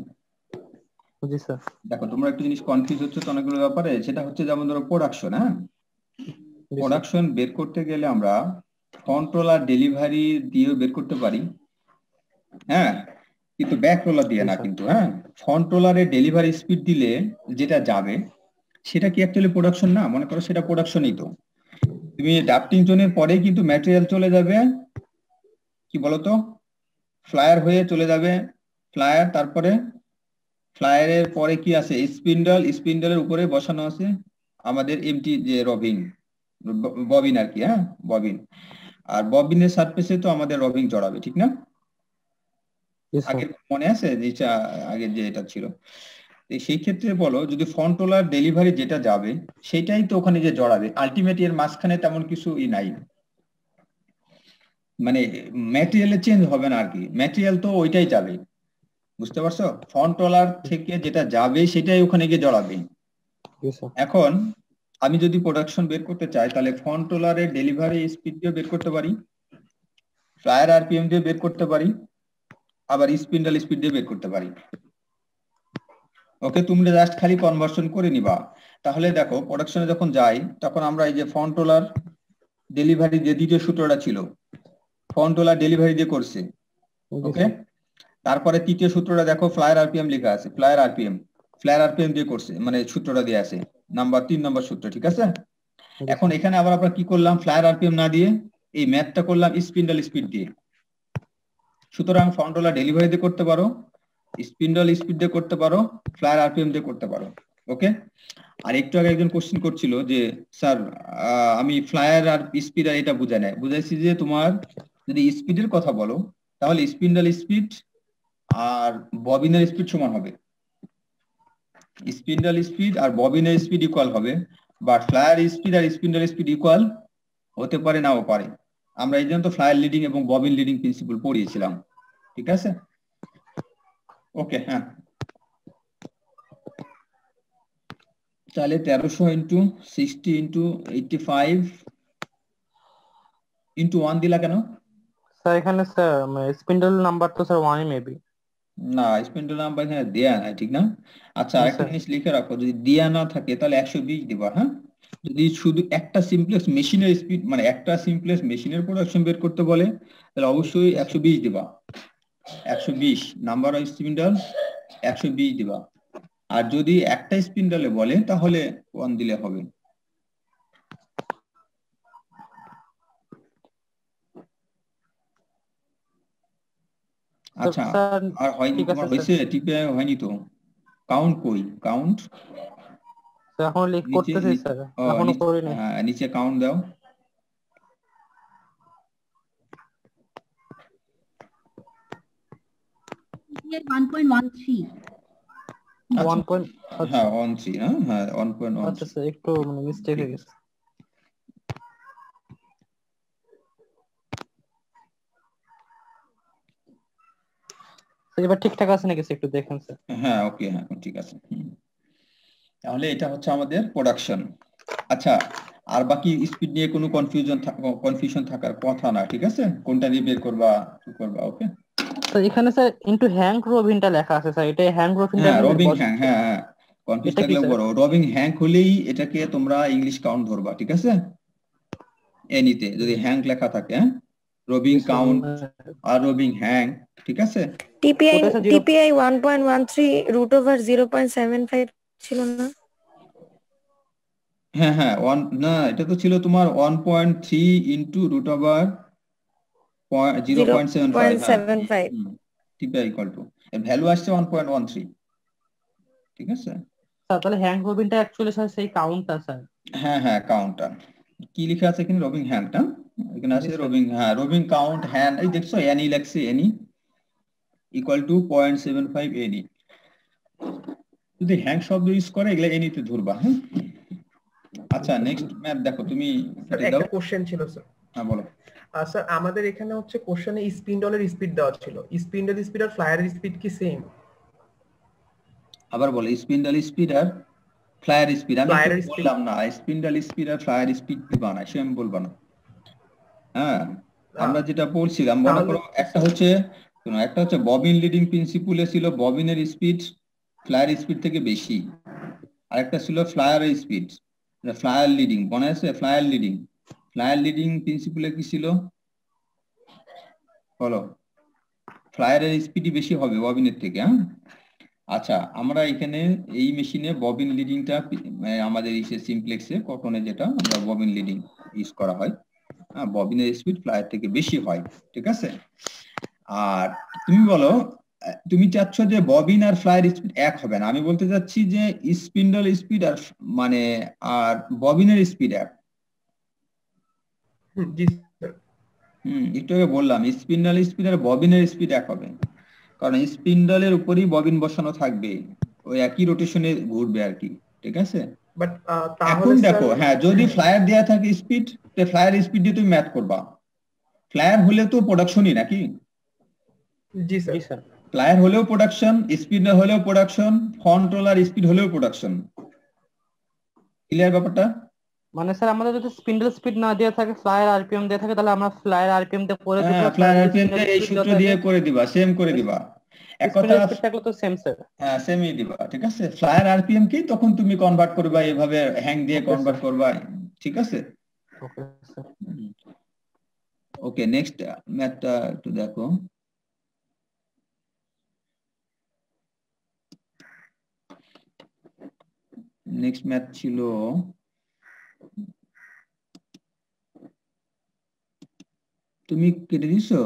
জি স্যার। দেখো, তোমরা একটা জিনিস কনফিউজ হচ্ছে তো অনেকগুলো ব্যাপারে, সেটা হচ্ছে যেমন ধরো প্রোডাকশন। হ্যাঁ প্রোডাকশন বের করতে গেলে আমরা ফ্রন্ট রোলার ডেলিভারি দিয়েও বের করতে পারি, হ্যাঁ, কিন্তু ব্যাক রোলার দিয়ে না কিন্তু। হ্যাঁ ফ্রন্ট রোলারে ডেলিভারি স্পিড দিলে যেটা যাবে সেটা কি অ্যাকচুয়ালি প্রোডাকশন না? মনে করো সেটা প্রোডাকশনই তো। তুমি ডাফটিং জোনের পরেই কিন্তু ম্যাটেরিয়াল চলে যাবে কি বলতো, ফ্লায়ার হয়ে চলে যাবে ফ্লায়ার, তারপরে ফ্লায়ারের পরে কি আছে, স্পিন্ডল, স্পিন্ডলের উপরে বসানো আছে আমাদের এমটি যে রবিং, ববিন আর কি। হ্যাঁ ববিন, আর ববিনের সারফেসে তো আমাদের রবিং জড়াবে, ঠিক না? আগের মনে আছে যেটা আগের যে এটা ছিল, সেই ক্ষেত্রে বলো যদি ফ্রন্ট রোলার ডেলিভারি যেটা যাবে সেটাই তো ওখানে যে জড়াবে, আলটিমেট এর মাঝখানে তেমন কিছু নাই। মানে ম্যাটেরিয়ালে চেঞ্জ হবে না আর কি, ম্যাটেরিয়াল তো ওইটাই যাবে, বুঝতে পারছো? কন্ট্রোলার থেকে যেটা যাবে সেটাই ওখানে গিয়ে জড়াবে। Yes, sir. এখন আমি যদি প্রোডাকশন বের করতে চাই তাহলে কন্ট্রোলারের ডেলিভারি স্পিড দিয়ে বের করতে পারি, ফ্লায়ার আরপিএম দিয়ে বের করতে পারি, আবার স্পিন্ডল স্পিড দিয়ে বের করতে পারি। ওকে, তুমি জাস্ট খালি কনভার্সন করে নিবা। তাহলে দেখো প্রোডাকশনে যখন যাই তখন আমরা এই যে কন্ট্রোলার ডেলিভারি যে দ্বিতীয় সূত্রটা ছিল, কন্ট্রোলার ডেলিভারি দিয়ে করছে। Yes, ওকে, sir. তারপরে তৃতীয় সূত্রটা দেখো ফ্লায়ার আরপিএম লেখা আছে, ফ্লায়ার আরপিএম দিয়ে করছে, মানে সূত্রটা দিয়ে আছে নাম্বার 3 নম্বর সূত্র, ঠিক আছে? Yes, এখন sir. এখানে আবার আমরা কি করলাম, ফ্লায়ার আরপিএম না দিয়ে এই ম্যাথটা করলাম স্পিন্ডল স্পিড দিয়ে। সুতরাং কন্ট্রোলার ডেলিভারি দিয়ে করতে পারো, স্পিন্ডল স্পিড দিয়ে করতে পারো, ফ্লায়ার আরপিএম দিয়ে করতে পারো। ওকে, আর একটু আগে একজন কোশ্চেন করছিল যে স্যার আমি ফ্লায়ার আর স্পিড আর এটা বুঝাই নাই, বুঝাইছি যে তোমার যদি স্পিডের কথা বলো তাহলে স্পিন্ডল স্পিড আর ববিনের স্পিড সমান হবে, স্পিন্ডল স্পিড আর ববিনের স্পিড ইকুয়াল হবে, বাট ফ্লায়ার স্পিড আর স্পিন্ডল স্পিড ইকুয়াল হতে পারে, নাও পারে। আমরা এই জন্য তো ফ্লায়ার লিডিং এবং ববিন লিডিং প্রিন্সিপাল পড়িয়েছিলাম, ঠিক আছে? ওকে, হ্যাঁ, তাহলে 1300 ইন্টু 60 ইন্টু 85 ইন্টু 1 দিলা কেন? স্যার এখানে স্যার স্পিন্ডল নাম্বার তো স্যার 1 মেবি। না, স্পিন্ডল নাম্বার এখানে দেয়া নাই, ঠিক না? আচ্ছা, জি, আরেকটা স্যার। জিনিস লিখে রাখো, যদি দেয়া না থাকে তাহলে 120 দিবা, হ্যাঁ? যদি শুধু একটা সিমপ্লেক্স মেশিনের স্পিড মানে একটা সিমপ্লেক্স মেশিনের প্রোডাকশন বের করতে বলে তাহলে অবশ্যই 120 দিবা, 120 নাম্বার অফ স্পিন্ডল 120 দিবা। আর যদি একটা স্পিন্ডলে বলে তাহলে 1 দিলে হবে। আচ্ছা, স্যার আর হয়নি ঠিক তোমার? আছে হয়েছে? টিপে হয়নি তো? কাউন্ট কই? কাউন্ট স্যার, এখন লিখ নিচে করতেছি স্যার, এখনো করিনি। নিচে কাউন্ট দাও। Here 1.13. 1 হ্যাঁ 1.3, হ্যাঁ 1.13। আচ্ছা স্যার, একটু মানে মিস্টেক হয়ে গেছে। স্যার এবার ঠিকঠাক আছে নাকি স্যার, একটু দেখেন স্যার। হ্যাঁ ওকে, হ্যাঁ এখন ঠিক আছে। তাহলে এটা হচ্ছে আমাদের প্রোডাকশন। আচ্ছা, আর বাকি স্পিড নিয়ে কোনো কনফিউশন থাকার কথা না, ঠিক আছে? কোনটা দিয়ে বের করবা কি করবা, ওকে? স্যার এখানে স্যার ইনটু হ্যাঙ্ক রবিনটা লেখা আছে স্যার, এটা হ্যাঙ্ক রবিনটা হ্যাঁ রবিং হ্যাঙ্ক, হ্যাঁ কনফিউজ এটা কি থাকলে স্যার? বড় রবিং হ্যাঙ্ক হলেই এটাকে তোমরা ইংলিশ কাউন্ট ধরবা, ঠিক আছে? এনিতে যদি হ্যাঙ্ক লেখা থাকে, হ্যাঁ, রবিং কাউন্ট আর রবিং হ্যাঙ্ক, ঠিক আছে? টিপিআই ওটা স্যার টিপিআই 1.13 রুট ওভার 0.75 ছিল না? হ্যাঁ হ্যাঁ, না এটা তো ছিল তোমার 1.3 ইন্টু রুট ওভার 0.75, হ্যাঁ 0.75। টিপিআই ইকুয়াল টু এর ভ্যালু আসছে 1.13, ঠিক আছে? স্যার তাহলে হ্যাঙ্ক রবিনটা অ্যাকচুয়ালি স্যার সেই কাউন্টটা স্যার। হ্যাঁ হ্যাঁ, কাউন্টটা কি লেখা আছে এখানে? রবিং হ্যান্ডটা এখানে আছে, Yes, sir. রবিং, হ্যাঁ রবিং কাউন্ট হ্যান্ড, এই দেখছো এনি লেখছে, এনি ইকুয়াল টু 0.75 এনি। যদি হ্যাং শব্দ ইউজ করে এগুলা এনিতে ধরবা, হ্যাঁ? আচ্ছা, নেক্সট ম্যাথ দেখো তুমি, স্যার কেটে দাও। একটা কোশ্চেন ছিল স্যার। হ্যাঁ বলো। স্যার আমাদের এখানে হচ্ছে কোশ্চেনে স্পিন্ডলের স্পিড দেওয়া ছিল, স্পিন্ডল স্পিড আর ফ্লায়ারের স্পিড কি সেম? আবার বলো, স্পিন্ডল স্পিড আর ফ্লায়ার স্পিড। আমি Flyer তো speed। বললাম না স্পিন্ডল স্পিড আর ফ্লায়ার স্পিড দিবা না, সেম বলবা না, হ্যাঁ? আমরা যেটা বলছিলাম মনে তাহলে করো, একটা হচ্ছে ববিন লিডিং প্রিন্সিপলে ছিল ববিনের স্পিড ফ্লায়ার স্পিড থেকে বেশি, আর একটা ছিল ফ্লায়ারের স্পিড, ফ্লায়ার লিডিং, মনে আছে? ফ্লায়ার লিডিং প্রিন্সিপলে কি ছিল বলো? ফ্লায়ারের স্পিডই বেশি হবে ববিনের থেকে, হ্যাঁ? আচ্ছা, আমরা এখানে এই মেশিনে ববিন লিডিংটা আমাদের সিমপ্লেক্সে কটনে যেটা আমরা ববিন লিডিং ইউজ করা হয়, হ্যাঁ, ববিনের স্পিড ফ্লায়ার থেকে বেশি হয়, ঠিক আছে? আর তুমি বলো, তুমি চাচ্ছ যে ববিন আর ফ্লায়ার স্পিড এক হবে না, আমি বলতে চাচ্ছি যে স্পিন্ডল স্পিড আর আর ববিনের স্পিড এক। জি স্যার। একটু আগে বললাম স্পিন্ডল স্পিড আর ববিনের স্পিড এক হবে, কারণ স্পিন্ডলের উপরই ববিন বসানো থাকবে, ওই একই রোটেশনে ঘুরবে আর কি, ঠিক আছে? বাট এখন তাহলে দেখো, হ্যাঁ যদি ফ্লায়ার দেয়া থাকে স্পিড, ফ্লায়ার স্পিড দিয়ে তুমি ম্যাথ করবা, ফ্লায়ার হলে তো প্রোডাকশনই নাকি? জি স্যার। জি স্যার। ফ্লায়ার হলেও প্রোডাকশন, স্পিড হলেও প্রোডাকশন, ফন্ট রোলার স্পিড হলেও প্রোডাকশন। ক্লিয়ার ব্যাপারটা? মানে স্যার আমাদের যদি স্পিন্ডল স্পিড না দেওয়া থাকে, ফ্লায়ার আরপিএম দেওয়া থাকে, তাহলে আমরা ফ্লায়ার আরপিএম দিয়ে করে দিব। হ্যাঁ, স্যার ফ্লায়ার যদি আরপিএম স্পিন্ডল দিয়ে এই স্পিড সূত্র দেওয়া দিয়ে থাকে, করে দিবা, সেম করে দিবা। এক কথা, স্পিন্ডল স্পিড থাকলে তো সেম স্যার। হ্যাঁ সেমই দিবা, ঠিক আছে। ফ্লায়ার আরপিএম কি তখন তুমি কনভার্ট করবা, এভাবে হ্যাং দিয়ে ওকে কনভার্ট স্যার। করবা, ঠিক আছে। Okay sir. ওকে, নেক্সট ম্যাথটা একটু দেখো। নেক্সট ম্যাথ ছিল, তুমি কেটে দিছো?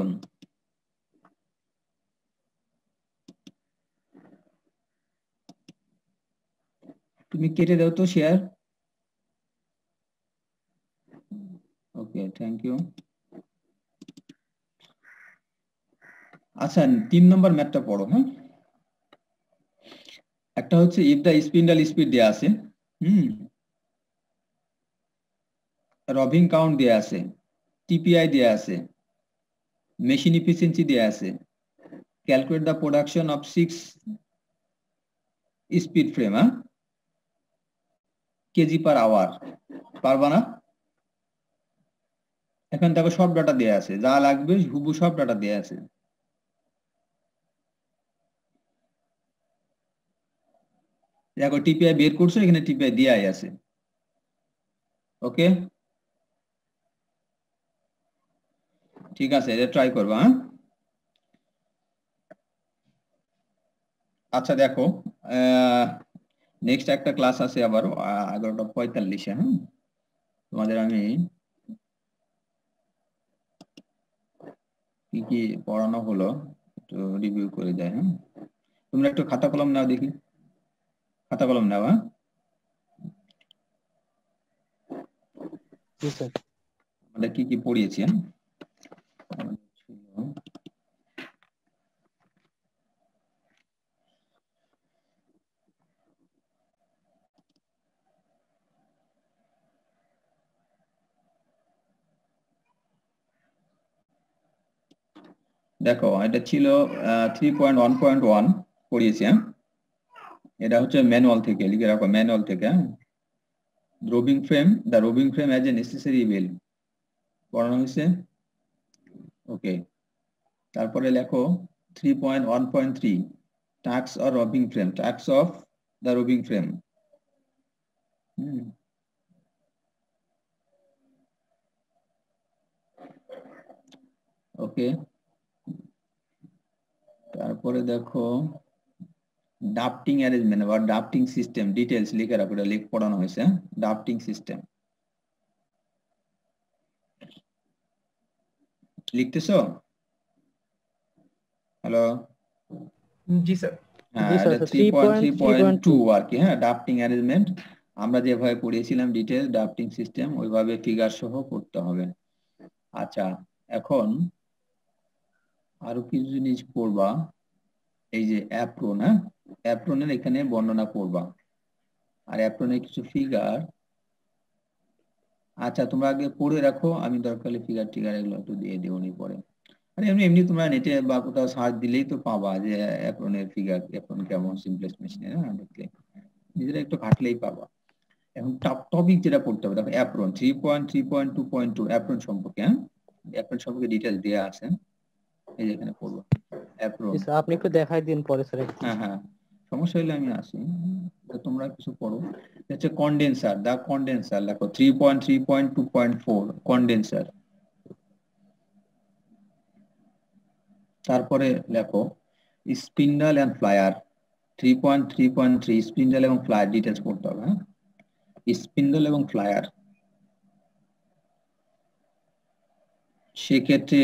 তুমি কেটে দাও তো শেয়ার। Okay, thank you. আচ্ছা, 3 নম্বর ম্যাথটা পড়ো। হ্যাঁ, একটা হচ্ছে ইফ দা স্পিন্ডল স্পিড দেয়া আছে, রবিং কাউন্ট দেয়া আছে, টিপিআই দেয়া আছে, মেশিন ইফিসিয়েন্সি দেয়া আছে, calculate the production of 6 speed frame KG per hour. পারবা না? এখন দেখো সব ডাটা দেয়া আছে, যা লাগবে হুবু সব ডাটা দেয়া আছে। দেখো টিপিআই বের করছো, এখানে টিপিআই দেয়াই আছে। ওকে, ঠিক আছে, এটা ট্রাই করবা। হ্যাঁ, আচ্ছা দেখো, নেক্সট একটা ক্লাস আছে আবার 11:45-এ। হ্যাঁ, তোমাদের আমি কি কি পড়ানো হলো একটু রিভিউ করে দেয়। হ্যাঁ, তোমরা একটু খাতা কলম নাও দেখি, খাতা কলম নাও। হ্যাঁ, জি স্যার। আমরা কি কি পড়িয়েছি। হ্যাঁ, দেখো এটা ছিল 3.1.1 পড়িয়েছি। হ্যাঁ, এটা হচ্ছে ম্যানুয়াল থেকে, লিখে রাখো ম্যানুয়াল থেকে। হ্যাঁ, রোবিং frame, the রোবিং frame as a necessary evil পড়ানো হয়েছে। ওকে, তারপরে লেখো 3.1.3 task or রবিং frame, task of the রোবিং frame. ওকে, তারপরে দেখো ডাফটিং অ্যারেঞ্জমেন্ট বা ডাফটিং সিস্টেম ডিটেলস লিখে রাখো, এটা পড়ানো হয়েছে। ডাফটিং সিস্টেম লিখতেছো? হ্যালো? জি স্যার। হ্যাঁ, এটা 3.3.2 আর কি। হ্যাঁ, ডাফটিং অ্যারেঞ্জমেন্ট আমরা যেভাবে পড়িয়েছিলাম ডিটেল ডাফটিং সিস্টেম, ওইভাবে ফিগার সহ করতে হবে। আচ্ছা, এখন আরো কিছু জিনিস পড়বা, এই যে অ্যাপ্রন। হ্যাঁ, অ্যাপ্রনের এখানে বর্ণনা পড়বা, আর অ্যাপ্রনের কিছু ফিগার। আচ্ছা, তোমরা আগে পড়ে রাখো, আমি দরকার হলে ফিগার টিগার এগুলো একটু দিয়ে দিও নি পরে। আর এমনি এমনি তোমরা নেটে বা কোথাও সার্চ দিলেই তো পাবা যে অ্যাপ্রনের ফিগার, অ্যাপ্রন কেমন সিম্পলেস্ট মেশিনে। হ্যাঁ, দেখলে নিজেরা একটু ঘাটলেই পাবা। এখন টপিক যেটা পড়তে হবে, দেখো অ্যাপ্রন 3.3.2.2 অ্যাপ্রন সম্পর্কে। হ্যাঁ, অ্যাপ্রন সম্পর্কে ডিটেলস দেওয়া আছে, এই যে এখানে পড়বো অ্যাপ্রন। জি স্যার, আপনি একটু দেখাই দিন পরে স্যার। হ্যাঁ হ্যাঁ, সমস্যা হলে আমি আসি, তোমরা কিছু পড়ো। হচ্ছে কন্ডেন্সার, দা কন্ডেন্সার লেখো 3.3.2.4 কন্ডেন্সার। তারপরে লেখো স্পিন্ডল এন্ড ফ্লায়ার 3.3.3 স্পিন্ডল এবং ফ্লায়ার ডিটেলস পড়তে হবে। হ্যাঁ, স্পিন্ডল এবং ফ্লায়ার সেক্ষেত্রে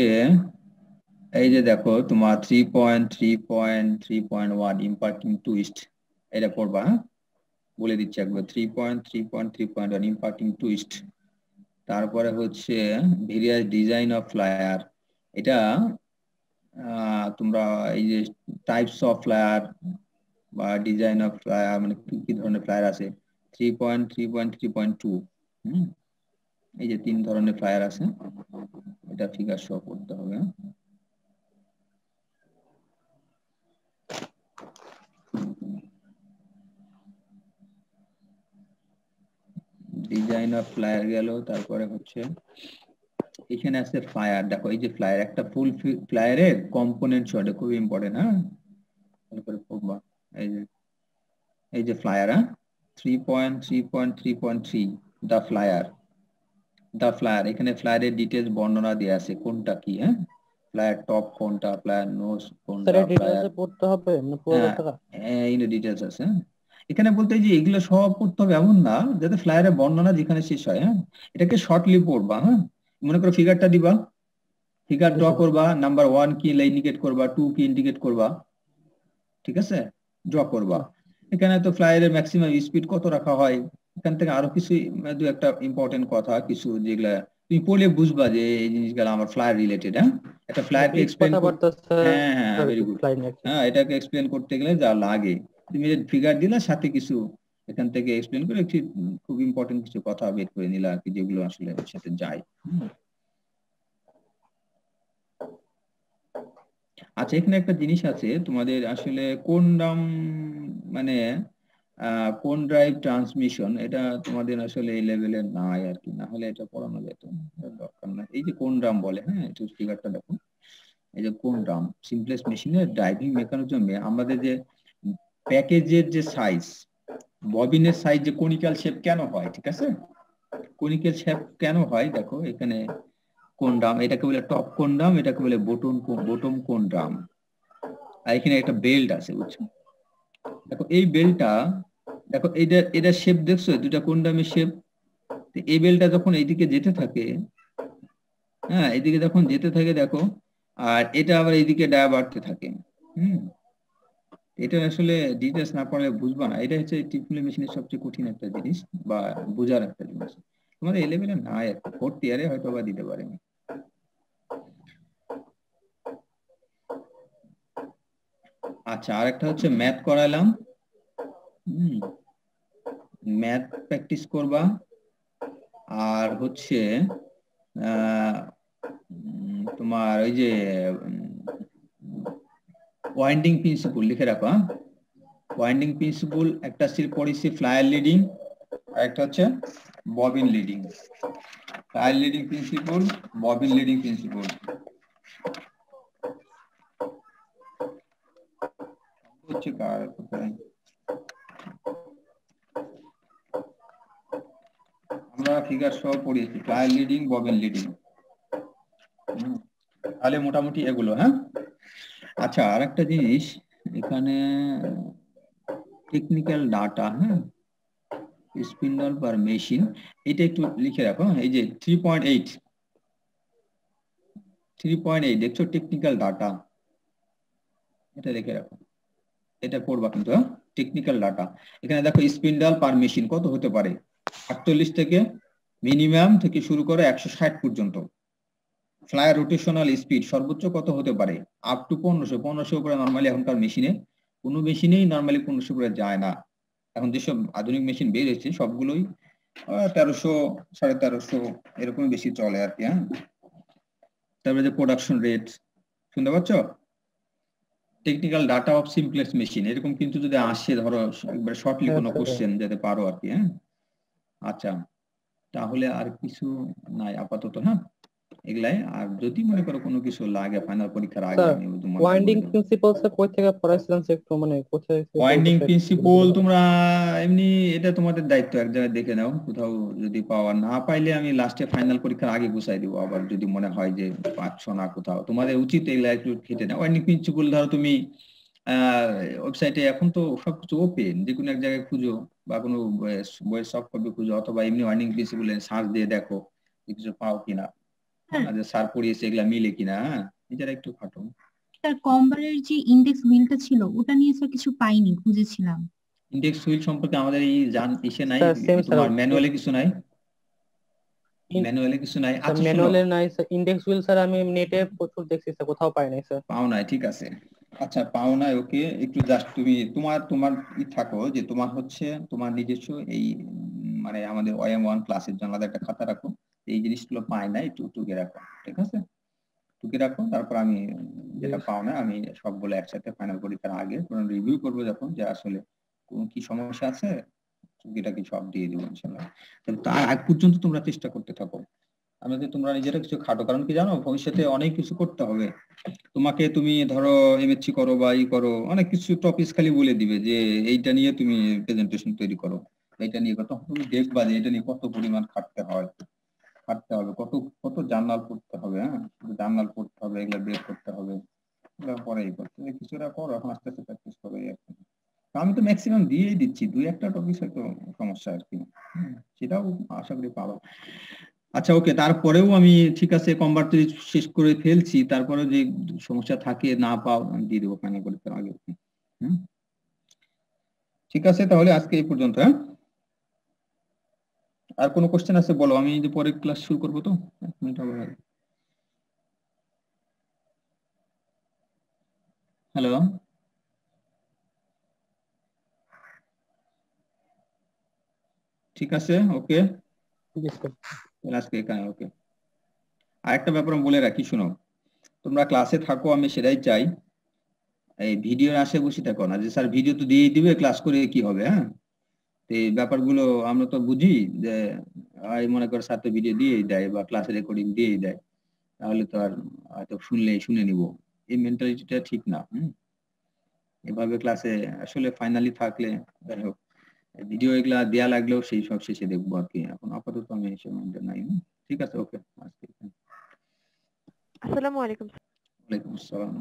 এই যে দেখো তোমার 3.3.3.1 ইম্পার্টিং টুইস্ট, এটা পড়বা। হ্যাঁ, বলে দিচ্ছি একবার 3.3.3.1 ইম্পার্টিং টুইস্ট। তারপরে হচ্ছে ভেরিয়াস ডিজাইন অফ ফ্লায়ার, এটা তোমরা এই যে টাইপস অফ ফ্লায়ার বা ডিজাইন অফ ফ্লায়ার, মানে কি কি ধরনের ফ্লায়ার আছে 3.3.3.2। এই যে 3 ধরনের ফ্লায়ার আছে, এটা ফিগার শো করতে হবে। ডিজাইন অফ ফ্লায়ার গেল, তারপরে হচ্ছে এখানে আছে ফ্লায়ার। দেখো এই যে ফ্লায়ার, একটা ফুল ফ্লায়ারের কম্পোনেন্ট শো, এটা খুব ইম্পর্টেন্ট। হ্যাঁ, তারপরে পড়বা এই যে ফ্লায়ার, 3.3.3.3 দা ফ্লায়ার। এখানে ফ্লায়ারের ডিটেলস বর্ণনা দেওয়া আছে কোনটা কি। হ্যাঁ, ফ্লায়ার টপ কোনটা, ফ্লায়ার নোজ কোনটা, স্যার ফ্লায়ার, ডিটেইলসে পড়তে হবে মানে পুরো হ্যাঁ টাকা? এই ডিটেলস আছে। এখানে বলতে যে এগুলো সব পড়তে হবে এমন না, যাতে ফ্লায়ারের বর্ণনা যেখানে শেষ হয়। হ্যাঁ, এটাকে শর্টলি পড়বা। হ্যাঁ, মনে করো ফিগারটা দিবা, ফিগার ড্র করবা, নাম্বার 1 কি ইন্ডিকেট করবা, 2 কি ইন্ডিকেট করবা, ঠিক আছে, ড্র করবা। এখানে তো ফ্লায়ারের ম্যাক্সিমাম স্পিড কত রাখা হয়, এখান থেকে আরো কিছু দু একটা ইম্পর্টেন্ট কথা কিছু যেগুলা তুমি পড়লে বুঝবা যে এই জিনিসগুলো আমার ফ্লায়ার রিলেটেড। হ্যাঁ, একটা ফ্লায়ারকে এক্সপ্লেন করতে, হ্যাঁ হ্যাঁ ভেরি গুড, হ্যাঁ এটাকে এক্সপ্লেন করতে গেলে যা লাগে, তুমি যে ফিগার দিলা সাথে কিছু এখান থেকে এক্সপ্লেন করে একটি খুব ইম্পর্টেন্ট কিছু কথা বের করে নিলা আর কি, যেগুলো আসলে এর সাথে যায়। আচ্ছা, এখানে একটা জিনিস আছে তোমাদের, আসলে কোন রাম মানে কোন ড্রাইভ ট্রান্সমিশন, এটা তোমাদের আসলে এই লেভেলে নাই আর কি, না হলে এটা পড়ানো যেত, দরকার না। এই যে কোন রাম বলে, হ্যাঁ একটু ফিগারটা দেখো, এই যে কোন রাম সিম্পলেস্ট মেশিনের ড্রাইভিং মেকানিজমে আমাদের যে প্যাকেজের যে সাইজ, ববিনের সাইজ যে কনিক্যাল শেপ কেন হয়, ঠিক আছে, কনিক্যাল শেপ কেন হয় দেখো এখানে কোন রাম, এটাকে বলে টপ কোন রাম, এটাকে বলে বটম কোন রাম। আর এখানে একটা বেল্ট আছে, বুঝছো, দেখো এই বেল্টটা, দেখো এটা শেপ দেখছো, দুটা কোন রামের শেপ। এই বেল্টটা যখন এইদিকে যেতে থাকে, হ্যাঁ এইদিকে যখন যেতে থাকে দেখো, আর এটা আবার এইদিকে ডায়া বাড়তে থাকে। এটা আসলে ডিটেলস না পড়লে বুঝবা না, এটা হচ্ছে টিপলি মেশিনের সবচেয়ে কঠিন একটা জিনিস বা বোঝার একটা জিনিস, তোমাদের এই লেভেলে নাই, 4th ইয়ারে হয়তো বা দিতে পারে। আচ্ছা, আরেকটা হচ্ছে ম্যাথ করালাম, ম্যাথ প্র্যাকটিস করবা, আর হচ্ছে তোমার ওই যে ওয়াইন্ডিং প্রিন্সিপল লিখে রাখো। ওয়াইন্ডিং প্রিন্সিপল একটা পড়েছি ফ্লায়ার লিডিং, আর একটা হচ্ছে bobbin leading. Flyer leading principle, bobbin leading principle. হচ্ছে কার কোথায় আমরা ফিগার সহ পড়িয়েছি, ফ্লায়ার লিডিং, ববিন লিডিং, তাহলে মোটামুটি এগুলো। হ্যাঁ, আচ্ছা আরেকটা জিনিস এখানে টেকনিক্যাল ডাটা, হ্যাঁ স্পিন্ডল পার মেশিন, এটা একটু লিখে রাখো। এই যে 3.8 দেখছো টেকনিক্যাল ডাটা, এটা লিখে রাখো, এটা পড়বা কিন্তু। টেকনিক্যাল ডাটা এখানে দেখো স্পিন্ডল পার মেশিন কত হতে পারে, 48 থেকে মিনিমাম থেকে শুরু করে 160 পর্যন্ত। ফ্লায়ার রোটেশনাল স্পিড সর্বোচ্চ কত হতে পারে, আপ টু 1500 উপরে নরমালি এখনকার মেশিনে, কোনো মেশিনেই নরমালি 1500 উপরে যায় না। এখন যেসব আধুনিক মেশিন বের হয়েছে সবগুলোই 1300 1350 এরকম বেশি চলে আর কি। হ্যাঁ, তারপরে যে প্রোডাকশন রেট শুনতে পাচ্ছ, technical data off simplex machine, এরকম কিন্তু যদি আসে ধরো একবার শর্টলি কোনো কোশ্চেন যেতে পারো আর কি। হ্যাঁ, আচ্ছা তাহলে আর কিছু নাই আপাতত। হ্যাঁ, এগুলাই, আর যদি মনে করো কোনো কিছু লাগে ফাইনাল পরীক্ষার আগে আমি ওয়াইন্ডিং প্রিন্সিপলস কই থেকে পড়াইছিলেন একটু, মানে কোথায় ওয়াইন্ডিং প্রিন্সিপল তোমরা এমনি এটা তোমাদের দায়িত্ব, এক জায়গায় দেখে নাও, কোথাও যদি পাওয়া না পাইলে আমি লাস্টে ফাইনাল পরীক্ষার আগে গুছাই দিব, আবার যদি মনে হয় যে পাচ্ছ না কোথাও, তোমাদের উচিত এগুলা একটু খেটে নাও। ওয়াইন্ডিং প্রিন্সিপল ধরো তুমি ওয়েবসাইটে এখন তো সবকিছু ওপেন, যে কোনো এক জায়গায় খুঁজো বা কোনো বইয়ের সফট কপি খুঁজো, অথবা এমনি ওয়াইন্ডিং প্রিন্সিপলে সার্চ দিয়ে দেখো কিছু পাও কিনা, যে স্যার পড়িয়েছে এগুলা মিলে কিনা। হ্যাঁ, নিজেরা একটু খাটো। স্যার কম্বারের যে ইন্ডেক্স বিলটা ছিল ওটা নিয়ে স্যার কিছু পাইনি, খুঁজেছিলাম। ইন্ডেক্স হুইল সম্পর্কে আমাদের এই ইসে নাই, তোমার ম্যানুয়ালে কিছু নাই, ম্যানুয়ালে কিছু নাই। আচ্ছা ম্যানুয়ালে নাই স্যার, ইন্ডেক্স হুইল স্যার আমি নেটে প্রচুর দেখছি স্যার, কোথাও পাই নাই স্যার। পাও নাই, ঠিক আছে, আচ্ছা পাও নাই, ওকে একটু জাস্ট তুমি তোমার থাকো যে তোমার হচ্ছে তোমার নিজস্ব এই মানে আমাদের OM1 ক্লাসের জন্য আলাদা একটা খাতা রাখো, এই জিনিসগুলো পাই না, একটু টুকে রাখো, ঠিক আছে? টুকে রাখো, তারপর আমি যেটা পাও না আমি সবগুলো একসাথে ফাইনাল পরীক্ষার আগে রিভিউ করবো যখন, যে আসলে কোন কি সমস্যা আছে টুকিটাকি সব দিয়ে দেবো ইনশাল্লাহ। তার আগ পর্যন্ত তোমরা চেষ্টা করতে থাকো, আমাদের তোমরা নিজেরা কিছু খাটো, কারণ কি জানো ভবিষ্যতে অনেক কিছু করতে হবে তোমাকে। তুমি ধরো এমএসসি করো বা ই করো, অনেক কিছু টপিক খালি বলে দিবে যে এইটা নিয়ে তুমি প্রেজেন্টেশন তৈরি করো, এইটা নিয়ে কত, তুমি দেখবা যে এটা নিয়ে কত পরিমাণ খাটতে হবে, কত কত জার্নাল পড়তে হবে। হ্যাঁ, জার্নাল পড়তে হবে, এগুলো বের করতে হবে, এগুলো পরেই করতে হবে। কিছুটা করো এখন, আস্তে আস্তে প্র্যাকটিস করো এই আর কি। আমি তো ম্যাক্সিমাম দিয়েই দিচ্ছি, দুই একটা টপিক হয়তো সমস্যা আর কি, সেটাও আশা করি পারো। আচ্ছা ওকে, তারপরেও আমি ঠিক আছে কম্বার তো শেষ করে ফেলছি, তারপরে যে সমস্যা থাকে না পাও আমি দিয়ে দেবো ফাইনাল পরীক্ষার আগে। ঠিক আছে, তাহলে আজকে এই পর্যন্ত। হ্যাঁ, আর কোনো কোশ্চেন আছে বলো, আমি যে পরে ক্লাস শুরু করবো তো, 1 মিনিট হবে। হ্যালো, ঠিক আছে, ওকে, ঠিক আছে আজকে এখানে ওকে। আরেকটা ব্যাপার আমি বলে রাখি, শুনো, তোমরা ক্লাসে থাকো আমি সেটাই চাই, এই ভিডিওর আশে বসে থাকো না যে স্যার ভিডিও তো দিয়েই দিবে, ক্লাস করে কি হবে। হ্যাঁ, তো এই ব্যাপারগুলো আমরা তো বুঝি যে এই মনে করো স্যার তো ভিডিও দিয়েই দেয় বা ক্লাসে রেকর্ডিং দিয়েই দেয়, তাহলে তো আর হয়তো শুনলেই শুনে নিব, এই মেন্টালিটিটা ঠিক না। এভাবে ক্লাসে আসলে ফাইনালি থাকলে যাই হোক, ভিডিও এগুলা দেয়া লাগলেও সেই সব শেষে দেখবো আর কি, এখন আপাতত আমি এসব মাইন্ডে নাই। ঠিক আছে, ওকে, আজকে আসসালামু আলাইকুম। ওয়ালাইকুম আসসালাম।